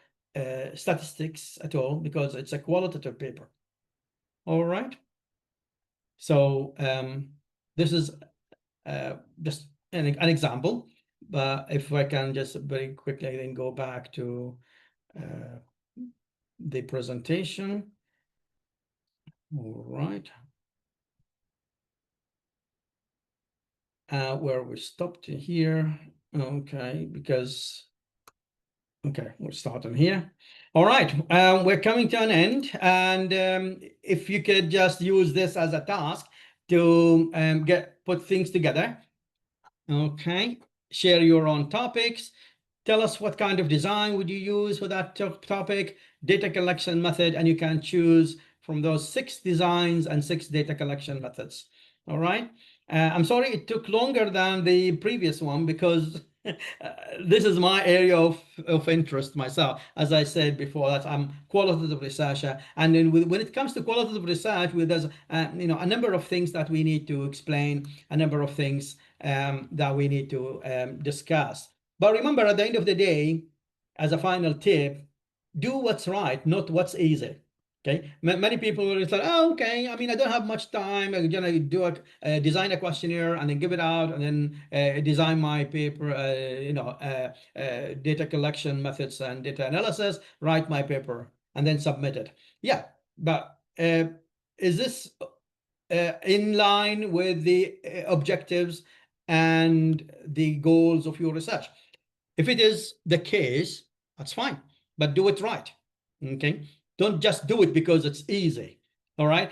statistics at all because it's a qualitative paper. All right. So this is just an example, but if I can just very quickly then go back to the presentation. All right. Where we stopped here. Okay, because okay, we're starting here. All right, we're coming to an end, and if you could just use this as a task to put things together. Okay, share your own topics. Tell us what kind of design would you use for that topic, data collection method, and you can choose from those 6 designs and 6 data collection methods. All right. I'm sorry it took longer than the previous one because this is my area of interest myself. As I said before, that I'm qualitative researcher, and then when it comes to qualitative research, there's you know, a number of things that we need to explain, a number of things that we need to discuss. But remember, at the end of the day, as a final tip, do what's right, not what's easy. Okay, many people will say, oh, okay, I mean, I don't have much time. I'm gonna do design a questionnaire and then give it out and then design my paper, you know, data collection methods and data analysis, write my paper and then submit it. Yeah, but is this in line with the objectives and the goals of your research. If it is the case, that's fine, but do it right. Okay, don't just do it because it's easy. All right.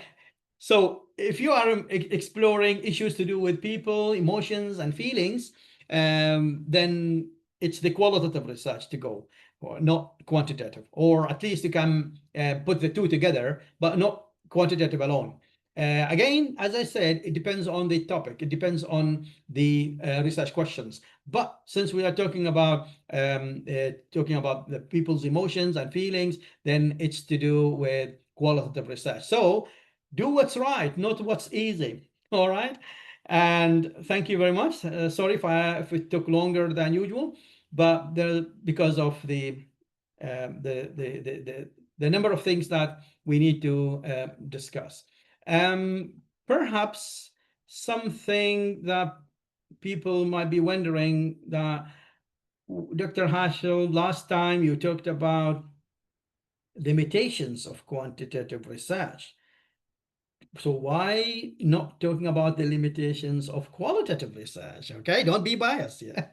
So if you are exploring issues to do with people, emotions, and feelings, then it's the qualitative research to go, or not quantitative, or at least you can put the two together, but not quantitative alone. Again, as I said, it depends on the topic. It depends on the research questions. But since we are talking about the people's emotions and feelings, then it's to do with qualitative research. So do what's right, not what's easy. All right. And thank you very much. Sorry if it took longer than usual, but because of the number of things that we need to discuss. Perhaps something that people might be wondering, that Dr. Hashil, last time you talked about limitations of quantitative research. So why not talking about the limitations of qualitative research? Okay, don't be biased. Yeah.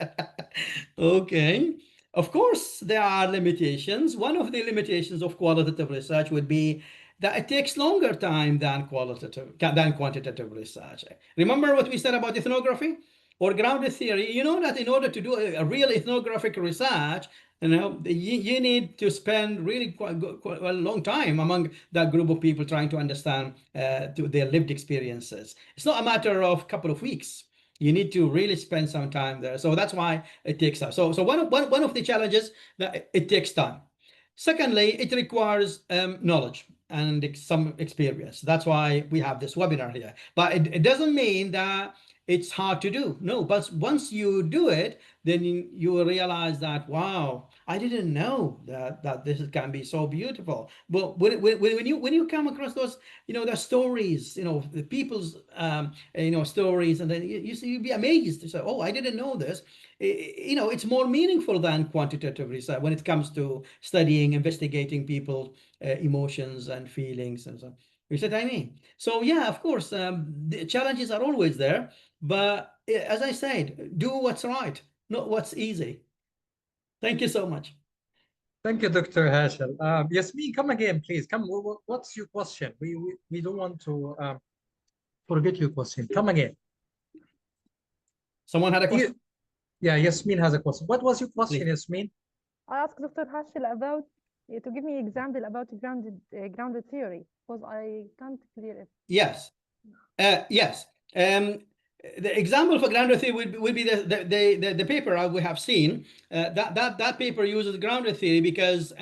Okay. Of course, there are limitations. One of the limitations of qualitative research would be that it takes longer time than quantitative research. Remember what we said about ethnography or grounded theory? You know that in order to do a real ethnographic research, you need to spend really quite a long time among that group of people trying to understand their lived experiences. It's not a matter of a couple of weeks. You need to really spend some time there. So that's why it takes time. So one of the challenges that it takes time. Secondly, it requires knowledge and some experience. That's why we have this webinar here. But it doesn't mean that it's hard to do. No, but once you do it, then you will realize that, wow, I didn't know that this can be so beautiful. But when you come across those, the stories, the people's, stories, and then you'd be amazed to say, oh, I didn't know this. It's more meaningful than quantitative research when it comes to studying, investigating people's emotions and feelings and so on. You see what I mean? So yeah, of course, the challenges are always there, but as I said, do what's right, not what's easy. Thank you so much. Thank you, Dr. Hashil. Yasmin, come again, please. Come. What's your question? We don't want to forget your question. Come again. Someone had a question? Yeah, Yasmin has a question. What was your question, Please. Yasmin? I asked Dr. Hashil about to give me example about grounded theory because I can't clear it. Yes. Yes. The example for grounded theory would be the paper we have seen. That paper uses grounded theory because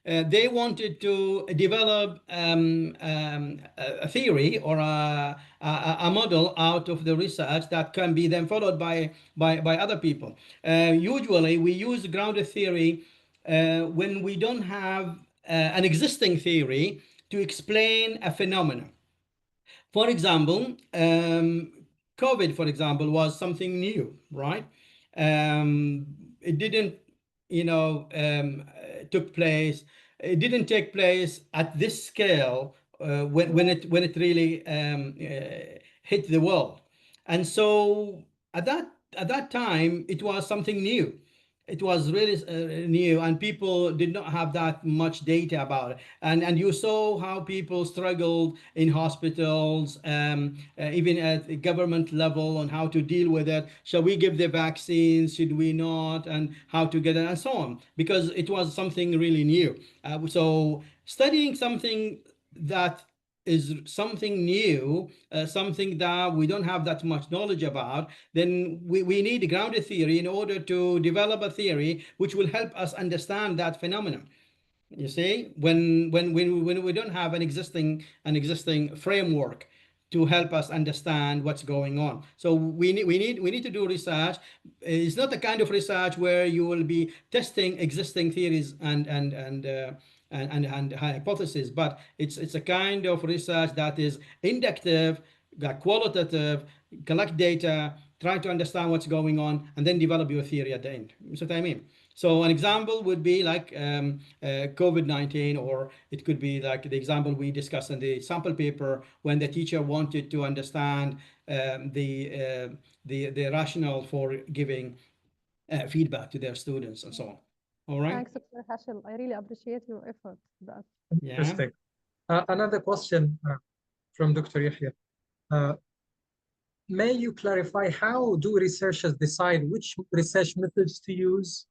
they wanted to develop a theory or a model out of the research that can be then followed by other people. Usually, we use grounded theory when we don't have an existing theory to explain a phenomenon. For example, COVID, for example, was something new, right? It didn't, took place. It didn't take place at this scale when it really hit the world, and so at that time it was something new. It was really new, and people did not have that much data about it. And you saw how people struggled in hospitals, even at the government level, on how to deal with it. Shall we give the vaccines? Should we not? And how to get it, and so on, because it was something really new. So studying something that is something new, something that we don't have that much knowledge about, then we need grounded theory in order to develop a theory which will help us understand that phenomenon. You see, when we don't have an existing framework to help us understand what's going on. So we need to do research. It's not the kind of research where you will be testing existing theories and hypotheses, but it's a kind of research that is inductive, qualitative, collect data, try to understand what's going on, and then develop your theory at the end. That's what I mean. So an example would be like COVID-19, or it could be like the example we discussed in the sample paper when the teacher wanted to understand the rationale for giving feedback to their students and so on. All right. Thanks, Dr. Hashil. I really appreciate your effort. That. Yeah. Interesting. Another question from Dr. Yahya. May you clarify how do researchers decide which research methods to use?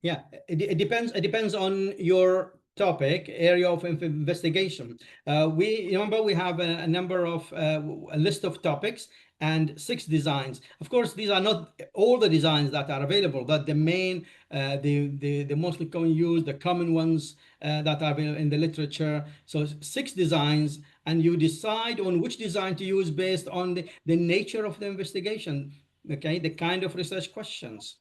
Yeah, it depends. It depends on your topic, area of investigation. We remember we have a number of a list of topics and 6 designs. Of course, these are not all the designs that are available, but the main, the mostly common used, the common ones that are available in the literature. So 6 designs, and you decide on which design to use based on the nature of the investigation. Okay, the kind of research questions.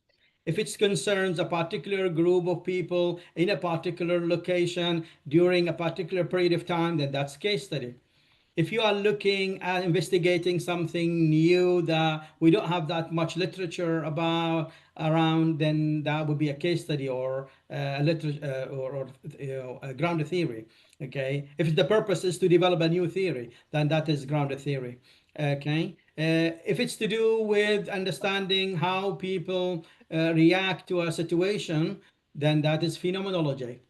If it concerns a particular group of people in a particular location during a particular period of time, then that's case study. If you are looking at investigating something new that we don't have that much literature about around, then that would be a case study or a literature or a grounded theory. Okay, if the purpose is to develop a new theory, then that is grounded theory. Okay, if it's to do with understanding how people react to a situation, then that is phenomenology.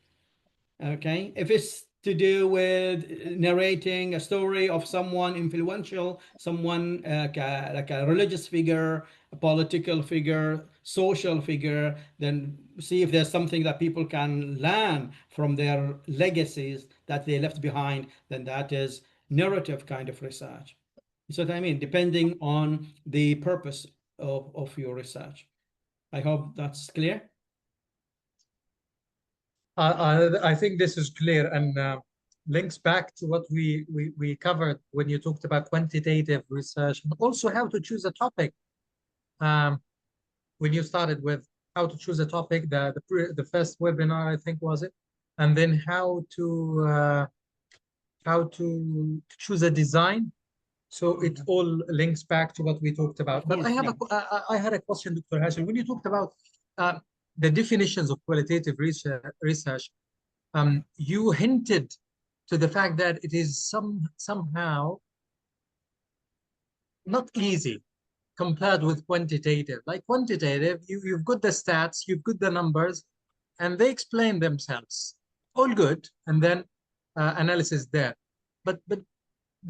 Okay, if it's to do with narrating a story of someone influential, someone like a religious figure, a political figure, social figure, then see if there's something that people can learn from their legacies that they left behind, then that is narrative kind of research. So what I mean, depending on the purpose of your research. I hope that's clear. I think this is clear and links back to what we covered when you talked about quantitative research and also how to choose a topic. When you started with how to choose a topic, the first webinar, I think, was it, and then how to choose a design. So it all links back to what we talked about. But I have I had a question, Dr. Hashil. When you talked about the definitions of qualitative research, you hinted to the fact that it is somehow not easy compared with quantitative. Like quantitative, you've got the stats, you've got the numbers, and they explain themselves. All good, and then analysis there. But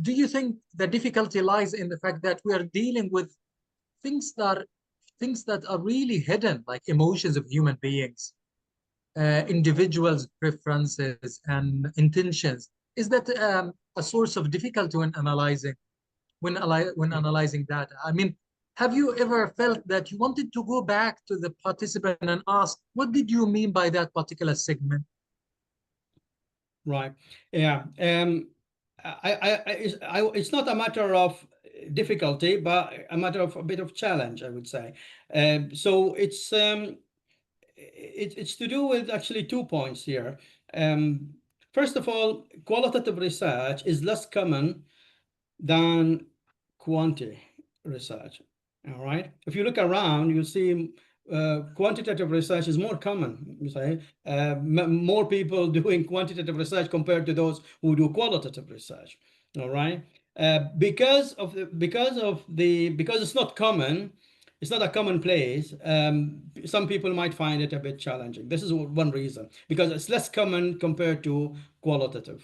do you think the difficulty lies in the fact that we are dealing with things that are really hidden, like emotions of human beings, individuals' preferences and intentions? Is that a source of difficulty when analyzing data? I mean, have you ever felt that you wanted to go back to the participant and ask, what did you mean by that particular segment? Right. Yeah. It's not a matter of difficulty, but a matter of a bit of challenge, I would say. So it's to do with actually 2 points here. First of all, qualitative research is less common than quantity research. All right. If you look around, you see quantitative research is more common. You say more people doing quantitative research compared to those who do qualitative research. All right. Because it's not common, it's not a commonplace. Some people might find it a bit challenging. This is one reason, because it's less common compared to qualitative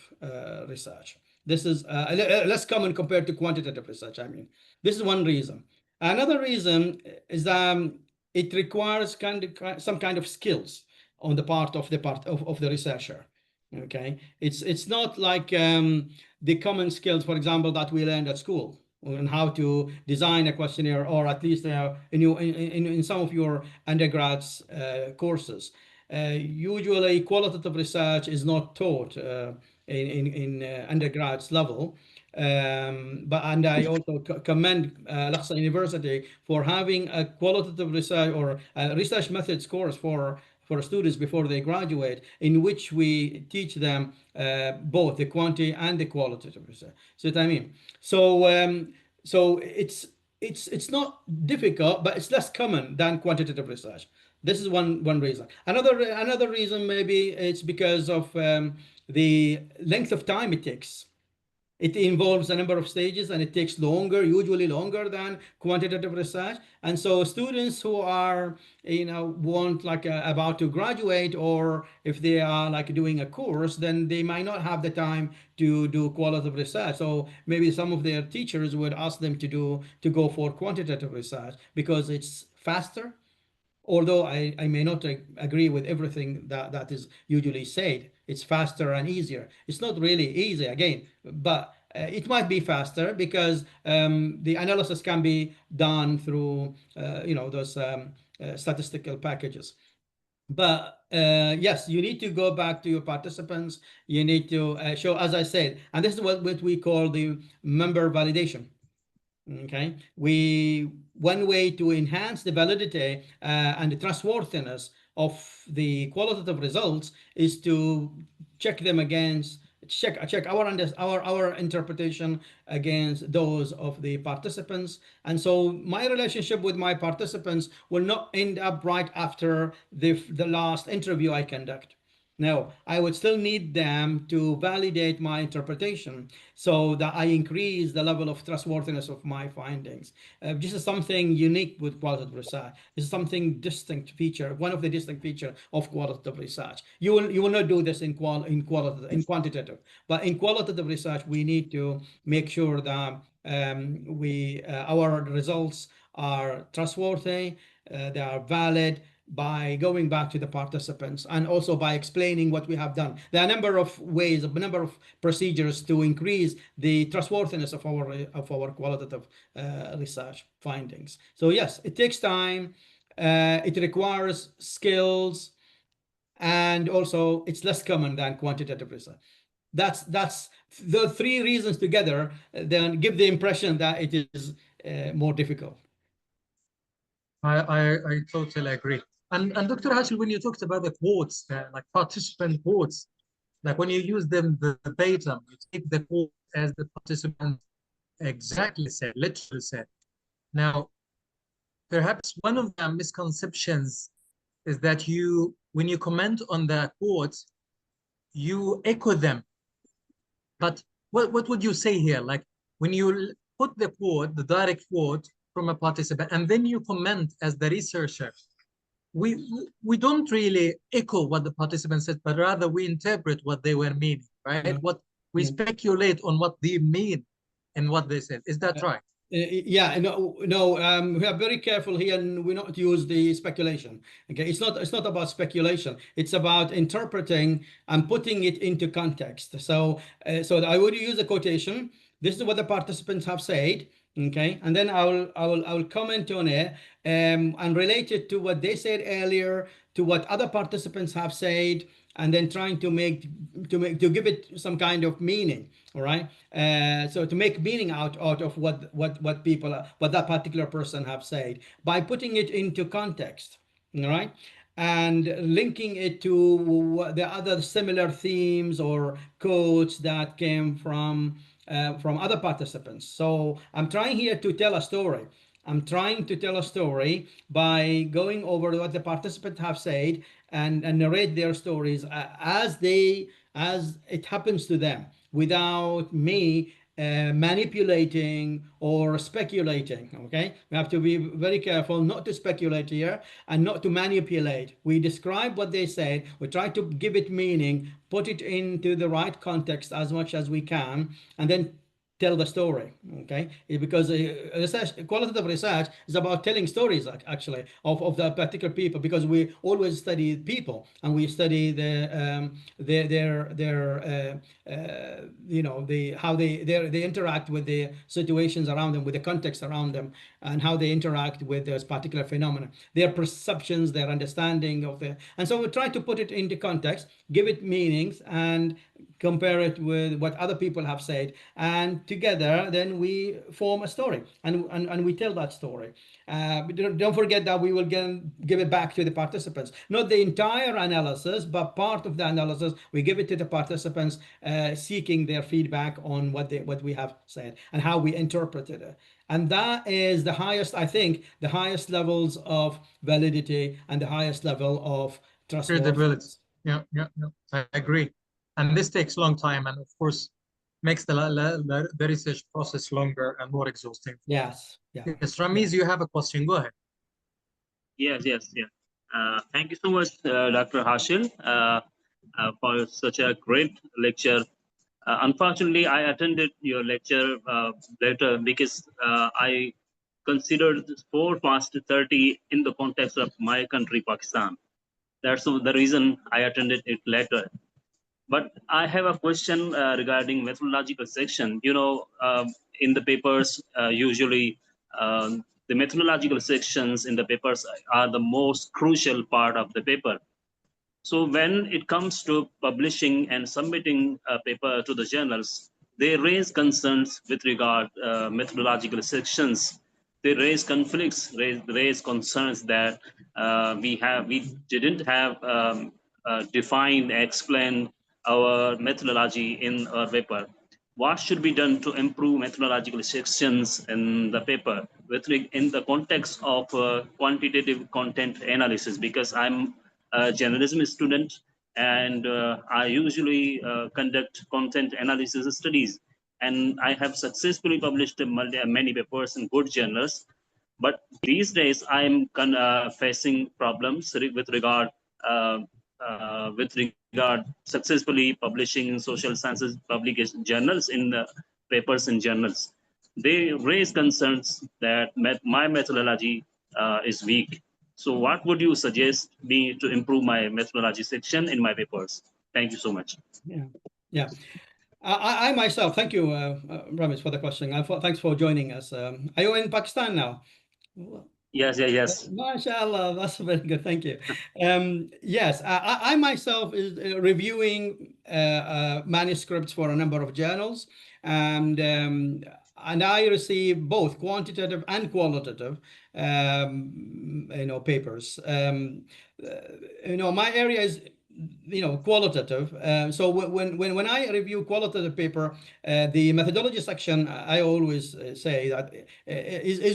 research. This is less common compared to quantitative research. I mean, this is one reason. Another reason is that it requires some kind of skills on the part of the researcher. Okay, it's not like the common skills, for example, that we learned at school on how to design a questionnaire, or at least in some of your undergrads courses. Usually, qualitative research is not taught in undergrads level. And I also commend Al-Saadi University for having a qualitative research or research methods course for students before they graduate, in which we teach them both the quantity and the qualitative research. See what I mean? So it's not difficult, but it's less common than quantitative research. This is one reason. Another reason maybe it's because of the length of time it takes. It involves a number of stages and it takes longer, usually longer than quantitative research. And so students who are, want like about to graduate, or if they are like doing a course, then they might not have the time to do qualitative research. So maybe some of their teachers would ask them to go for quantitative research because it's faster. Although I may not agree with everything that is usually said. It's faster and easier. It's not really easy again, but it might be faster because the analysis can be done through those statistical packages. But yes, you need to go back to your participants. You need to show, as I said, and this is what we call the member validation. Okay, one way to enhance the validity and the trustworthiness of the qualitative results is to check them against check our interpretation against those of the participants. And so my relationship with my participants will not end up right after the last interview I conduct. No, I would still need them to validate my interpretation so that I increase the level of trustworthiness of my findings. This is something unique with qualitative research. This is something distinct feature, one of the distinct features of qualitative research. You will not do this in quantitative, but in qualitative research, we need to make sure that our results are trustworthy, they are valid, by going back to the participants and also by explaining what we have done. There are a number of ways, a number of procedures to increase the trustworthiness of our qualitative research findings. So yes, it takes time, it requires skills, and also it's less common than quantitative research. That's the three reasons together then give the impression that it is more difficult. I totally agree. And Dr. Hashil, when you talked about the quotes, like participant quotes, like when you use them verbatim, you take the quote as the participant exactly said, literally said. Now, perhaps one of the misconceptions is that when you comment on the quotes, you echo them. But what would you say here? Like when you put the quote, the direct quote from a participant, and then you comment as the researcher, we don't really echo what the participant said, but rather we interpret what they were meaning, right? Yeah. What we speculate on what they mean and what they said. Is that right? Yeah, no. We are very careful here, and we not use the speculation. Okay, it's not about speculation. It's about interpreting and putting it into context. So, so I would use a quotation. This is what the participants have said. Okay, and then I will comment on it and relate it to what they said earlier, to what other participants have said, and then trying to give it some kind of meaning. All right, so to make meaning out of what that particular person have said by putting it into context. All right, and linking it to the other similar themes or quotes that came from other participants. So I'm trying here to tell a story. I'm trying to tell a story by going over what the participants have said and narrate their stories as it happens to them, without me manipulating or speculating. Okay, we have to be very careful not to speculate here and not to manipulate. We describe what they said, we try to give it meaning, put it into the right context as much as we can, and then tell the story. Okay, because qualitative research is about telling stories actually of the particular people, because we always study people and we study their how they interact with the situations around them, with the context around them, and how they interact with those particular phenomena, their perceptions, their understanding of it. And so we try to put it into context, give it meanings, and compare it with what other people have said, and together then we form a story and we tell that story. Don't forget that we will give it back to the participants, not the entire analysis, but part of the analysis. We give it to the participants, seeking their feedback on what we have said and how we interpreted it. And that is the highest, I think, the highest levels of validity and the highest level of trustworthiness. Yeah, I agree. And this takes a long time. And of course, makes the research process longer and more exhausting. Yes. Yeah. Yes, Ramiz, you have a question. Go ahead. Yes, yes, yeah. Thank you so much, Dr. Hashil, for such a great lecture. Unfortunately, I attended your lecture later because I considered 4 past 30 in the context of my country, Pakistan. That's the reason I attended it later. But I have a question regarding methodological section. In the papers, usually the methodological sections in the papers are the most crucial part of the paper. So when it comes to publishing and submitting a paper to the journals, they raise concerns with regard methodological sections. They raise conflicts, raise concerns that we didn't have defined, explain our methodology in our paper. What should be done to improve methodological sections in the paper in the context of quantitative content analysis? Because I'm a journalism student, and I usually conduct content analysis studies, and I have successfully published many papers in good journals. But these days, I'm facing problems uh, with regard successfully publishing in social sciences publication journals in the papers and journals. They raise concerns that my methodology is weak. So what would you suggest me to improve my methodology section in my papers? Thank you so much. Yeah. Yeah. I myself, thank you, Ramesh, for the question. Thanks for joining us. Are you in Pakistan now? Yes, yes. MashaAllah, that's very good. Thank you. Yes, I myself is reviewing manuscripts for a number of journals, and I receive both quantitative and qualitative, papers. My area is qualitative. So when I review qualitative paper, the methodology section, I always say that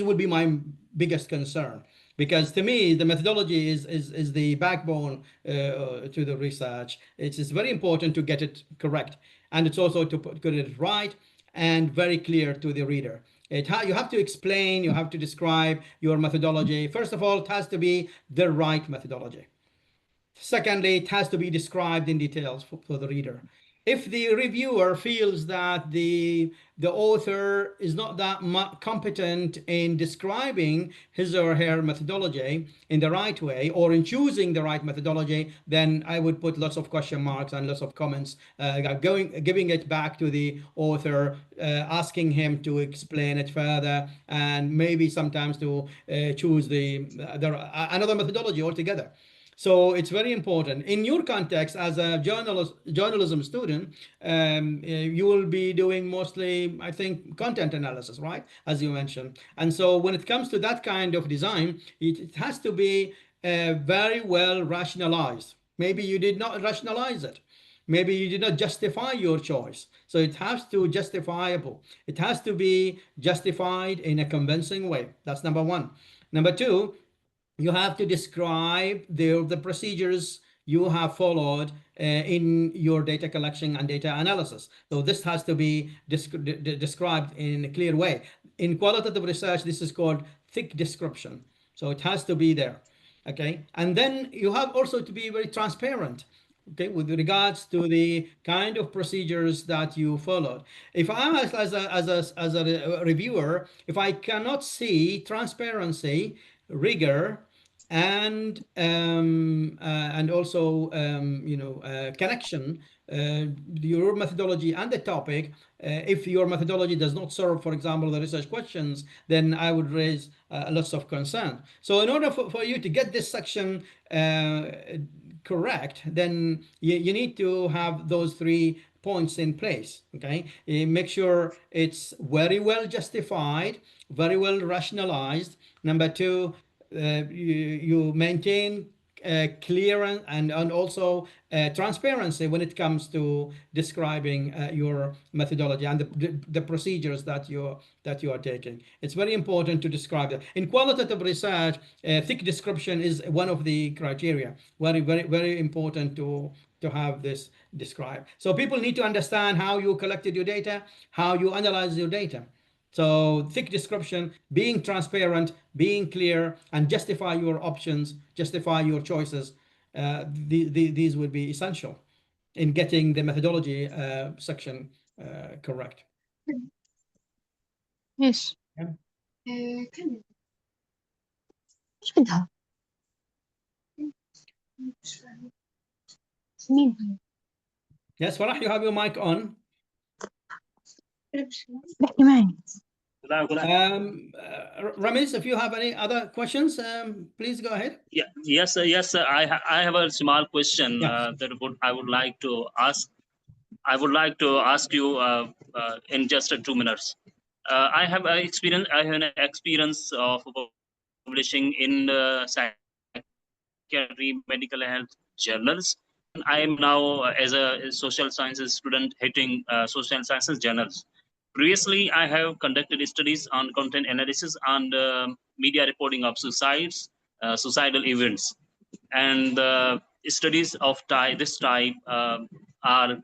would be my biggest concern, because to me the methodology is the backbone to the research. It's very important to get it correct, and it's also to get it right and very clear to the reader. You have to explain, you have to describe your methodology. First of all, it has to be the right methodology. Secondly, it has to be described in details for the reader. If the reviewer feels that the author is not that competent in describing his or her methodology in the right way, or in choosing the right methodology, then I would put lots of question marks and lots of comments, giving it back to the author, asking him to explain it further, and maybe sometimes to choose another methodology altogether. So it's very important. In your context, as a journalism student, you will be doing mostly, I think, content analysis, right? As you mentioned. And so when it comes to that kind of design, it has to be very well rationalized. Maybe you did not rationalize it. Maybe you did not justify your choice. So it has to justifiable. It has to be justified in a convincing way. That's number one. Number two, you have to describe the procedures you have followed in your data collection and data analysis. So this has to be described in a clear way. In qualitative research, this is called thick description. So it has to be there. Okay. And then you have also to be very transparent. Okay, with regards to the kind of procedures that you followed. If I'm as a reviewer, if I cannot see transparency, rigor, and also connection, your methodology and the topic, if your methodology does not serve, for example, the research questions, then I would raise lots of concern. So in order for you to get this section correct, then you need to have those 3 points in place. Okay, make sure it's very well justified, very well rationalized. Number 2, you maintain clear and also transparency when it comes to describing your methodology and the procedures that you are taking. It's very important to describe that. In qualitative research, thick description is one of the criteria. Very important to have this described. So people need to understand how you collected your data, how you analyze your data. So thick description, being transparent, being clear, and justify your options, justify your choices. These would be essential in getting the methodology section correct. ايش؟ Yeah. كمل. ايش بدها؟ مين هي؟ Yes, Farah, you have your mic on. احكي معي. Ramesh, if you have any other questions, please go ahead. Yeah, yes, sir. Yes, sir. I have a small question Yeah. that I would like to ask. I would like to ask you in just 2 minutes. I have experience. I have an experience of publishing in psychiatry, medical health journals. I am now as a social sciences student hitting social sciences journals. Previously, I have conducted studies on content analysis and media reporting of suicides, suicidal events, and studies of this type are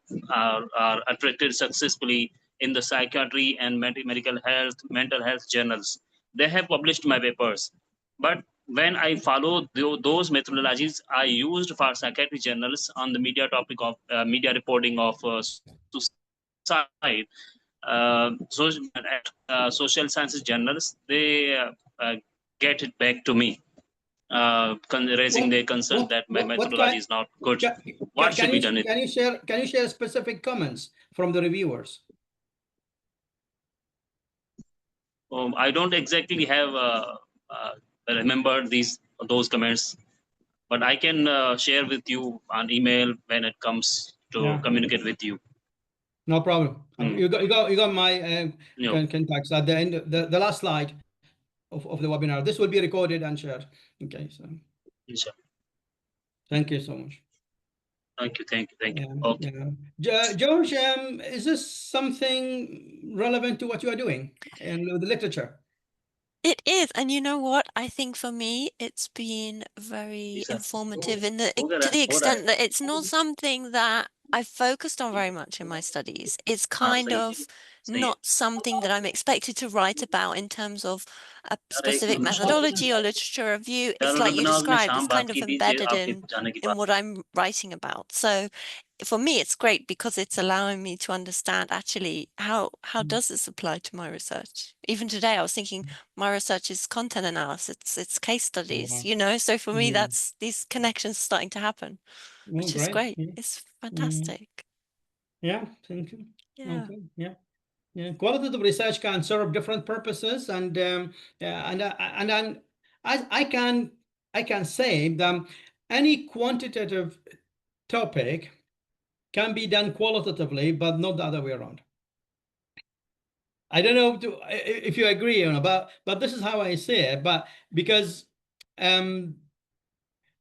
attracted successfully in the psychiatry and medical health, mental health journals. They have published my papers, but when I follow those methodologies I used for psychiatry journals on the media topic of media reporting of suicide, social sciences journals, they get it back to me, raising their concern that my methodology is not good. What should be done? Can you share specific comments from the reviewers? I don't exactly have remember those comments, but I can share with you on email when it comes to communicate with you. No problem. You got my contacts at the end, the last slide of the webinar. This will be recorded and shared. Okay, so thank you so much. Thank you. Okay. George, is this something relevant to what you are doing in the literature? It is, and you know what? I think for me, it's been very informative to the extent that it's not something that I focused on very much in my studies. It's kind of not something that I'm expected to write about in terms of a specific methodology or literature review. It's like you described, it's kind of embedded in what I'm writing about. So for me, it's great because it's allowing me to understand actually how does this apply to my research. Even today, I was thinking my research is content analysis, it's case studies, you know. So for me, that's these connections starting to happen, which is great. It's fantastic. Yeah, thank you. Yeah. Okay. Yeah. Qualitative research can serve different purposes, and I can say that any quantitative topic can be done qualitatively, but not the other way around. I don't know if you agree or not, but this is how I see it. But because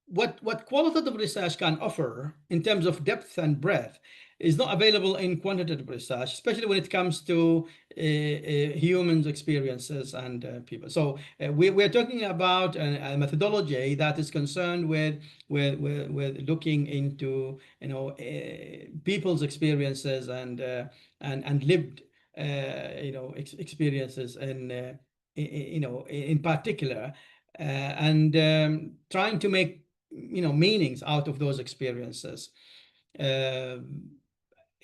what qualitative research can offer in terms of depth and breadth is not available in quantitative research, especially when it comes to humans' experiences and people. So we're talking about a methodology that is concerned with looking into people's experiences and lived experiences in particular, and trying to make meanings out of those experiences.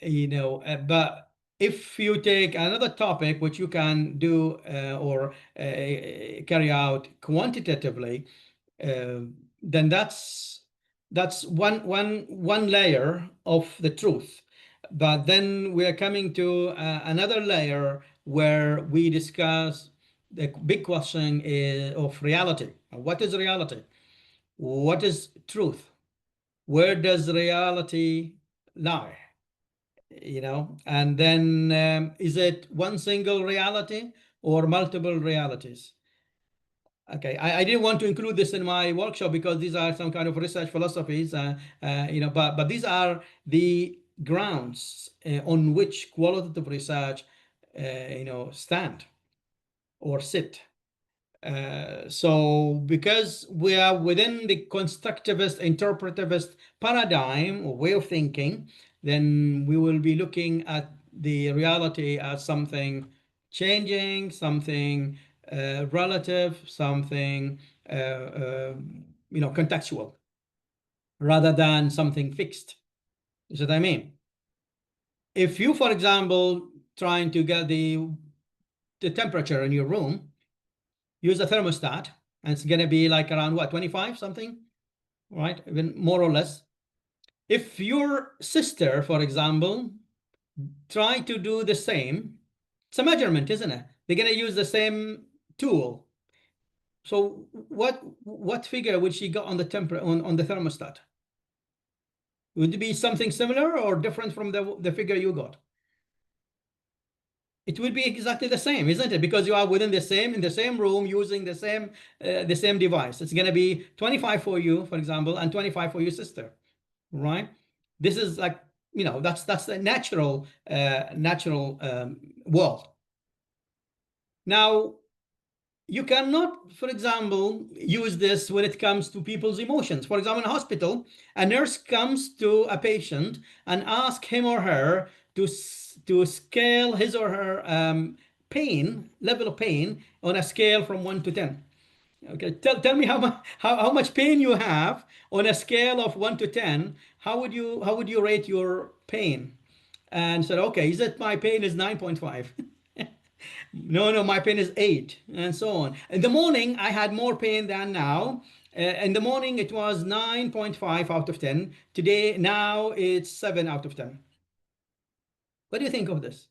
But if you take another topic which you can do or carry out quantitatively, then that's one layer of the truth. But then we are coming to another layer where we discuss the big question of reality. What is reality? What is truth? Where does reality lie? And then is it one single reality or multiple realities? Okay, I didn't want to include this in my workshop because these are some kind of research philosophies, you know, but these are the grounds on which qualitative research, you know, stand or sit. So because we are within the constructivist, interpretivist paradigm or way of thinking, then we will be looking at the reality as something changing, something relative, something you know, contextual, rather than something fixed. You see what I mean? If you, for example, trying to get the temperature in your room, use a thermostat, and it's going to be like around what, 25 something, right? Even more or less. If your sister, for example, try to do the same, it's a measurement, isn't it? They're going to use the same tool. So what figure would she got on the on the thermostat? Would it be something similar or different from the figure you got? It will be exactly the same, isn't it? Because you are within in the same room using the same device. It's going to be 25 for you, for example, and 25 for your sister, right? This is like, you know, that's the natural world. Now, you cannot, for example, use this when it comes to people's emotions. For example, in a hospital, a nurse comes to a patient and asks him or her to scale his or her level of pain on a scale from 1 to 10. Okay, tell me how much pain you have on a scale of 1 to 10. How would you rate your pain? And said, okay, is it my pain is 9.5? No, my pain is 8, and so on. In the morning, I had more pain than now. In the morning, it was 9.5 out of 10. Today, now it's 7 out of 10. What do you think of this?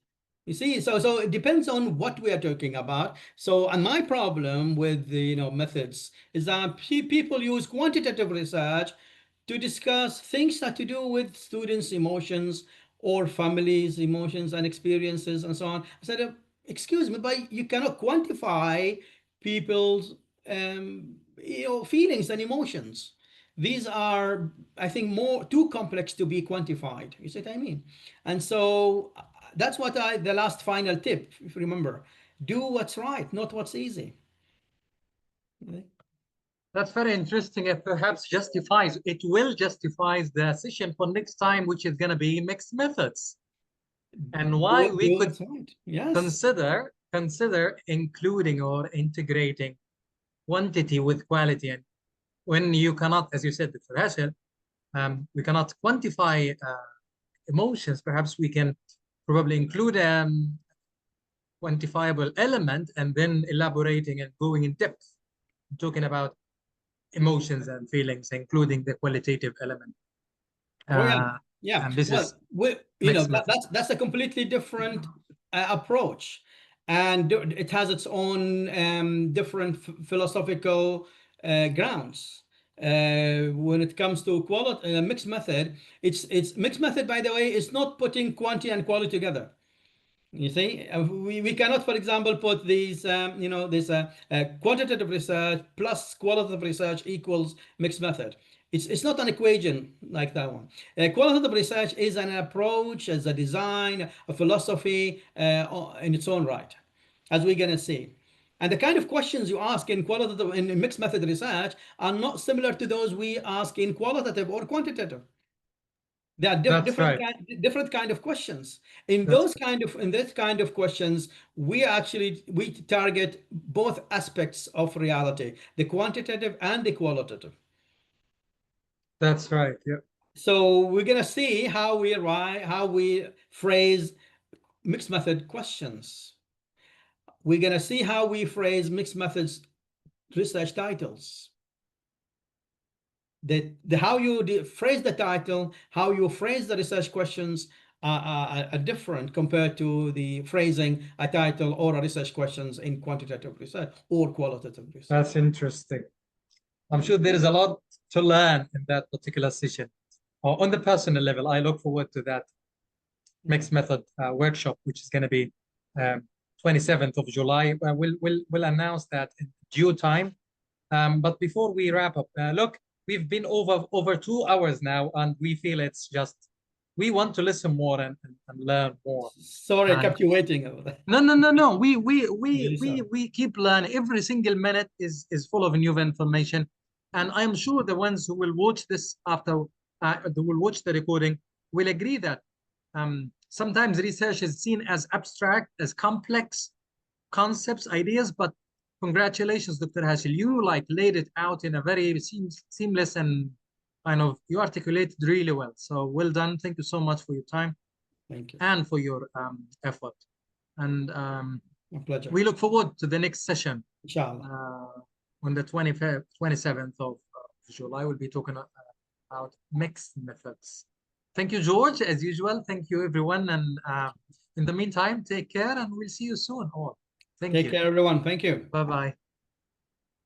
You see, so it depends on what we are talking about. So, and my problem with the, you know, methods is that people use quantitative research to discuss things that to do with students' emotions or families' emotions and experiences and so on. I said, excuse me, but you cannot quantify people's you know, feelings and emotions. These are, I think, too complex to be quantified. You see what I mean? And so that's what the last final tip, if you remember, do what's right, not what's easy. Okay. That's very interesting. It perhaps it will justify the session for next time, which is going to be mixed methods. And why we could yes, consider including or integrating quantity with quality. And when you cannot, as you said, Dr. Hashil, we cannot quantify emotions, perhaps we can probably include quantifiable element and then elaborating and going in depth, talking about emotions and feelings, including the qualitative element. Yeah. And this is you know, that's a completely different approach, and it has its own different philosophical grounds. When it comes to mixed method, it's mixed method, by the way, is not putting quantity and quality together. You see, we cannot, for example, put these, you know, this quantitative research plus qualitative research equals mixed method. It's not an equation like that one. Qualitative research is an approach, as a design, a philosophy in its own right, as we're going to see. And the kind of questions you ask in qualitative in mixed method research are not similar to those we ask in qualitative or quantitative. There are different kind of questions. In this kind of questions, we target both aspects of reality, the quantitative and the qualitative. That's right. Yeah. So we're gonna see how we phrase mixed method questions. We're gonna see how we phrase mixed methods research titles. How you phrase the title, how you phrase the research questions are different compared to the phrasing a title or a research questions in quantitative research or qualitative research. That's interesting. I'm sure there is a lot to learn in that particular session. On the personal level, I look forward to that mixed method workshop, which is going to be 27th of July. We'll announce that in due time. But before we wrap up, look, we've been over 2 hours now, and we feel it's just, we want to listen more and learn more. Sorry, I kept you waiting over there. No. We keep learning. Every single minute is full of new information, and I'm sure the ones who will watch this after, who will watch the recording, will agree that sometimes research is seen as abstract, as complex concepts, ideas. But congratulations, Dr. Hashil, you like laid it out in a very seamless and kind of, you articulated really well. So well done. Thank you so much for your time. Thank you. And for your effort. And My pleasure. we look forward to the next session. Inshallah. On the 27th of July, we'll be talking about mixed methods. Thank you, George, as usual. Thank you, everyone. And in the meantime, take care, and we'll see you soon. All. Thank you. Take care, everyone. Thank you. Bye-bye.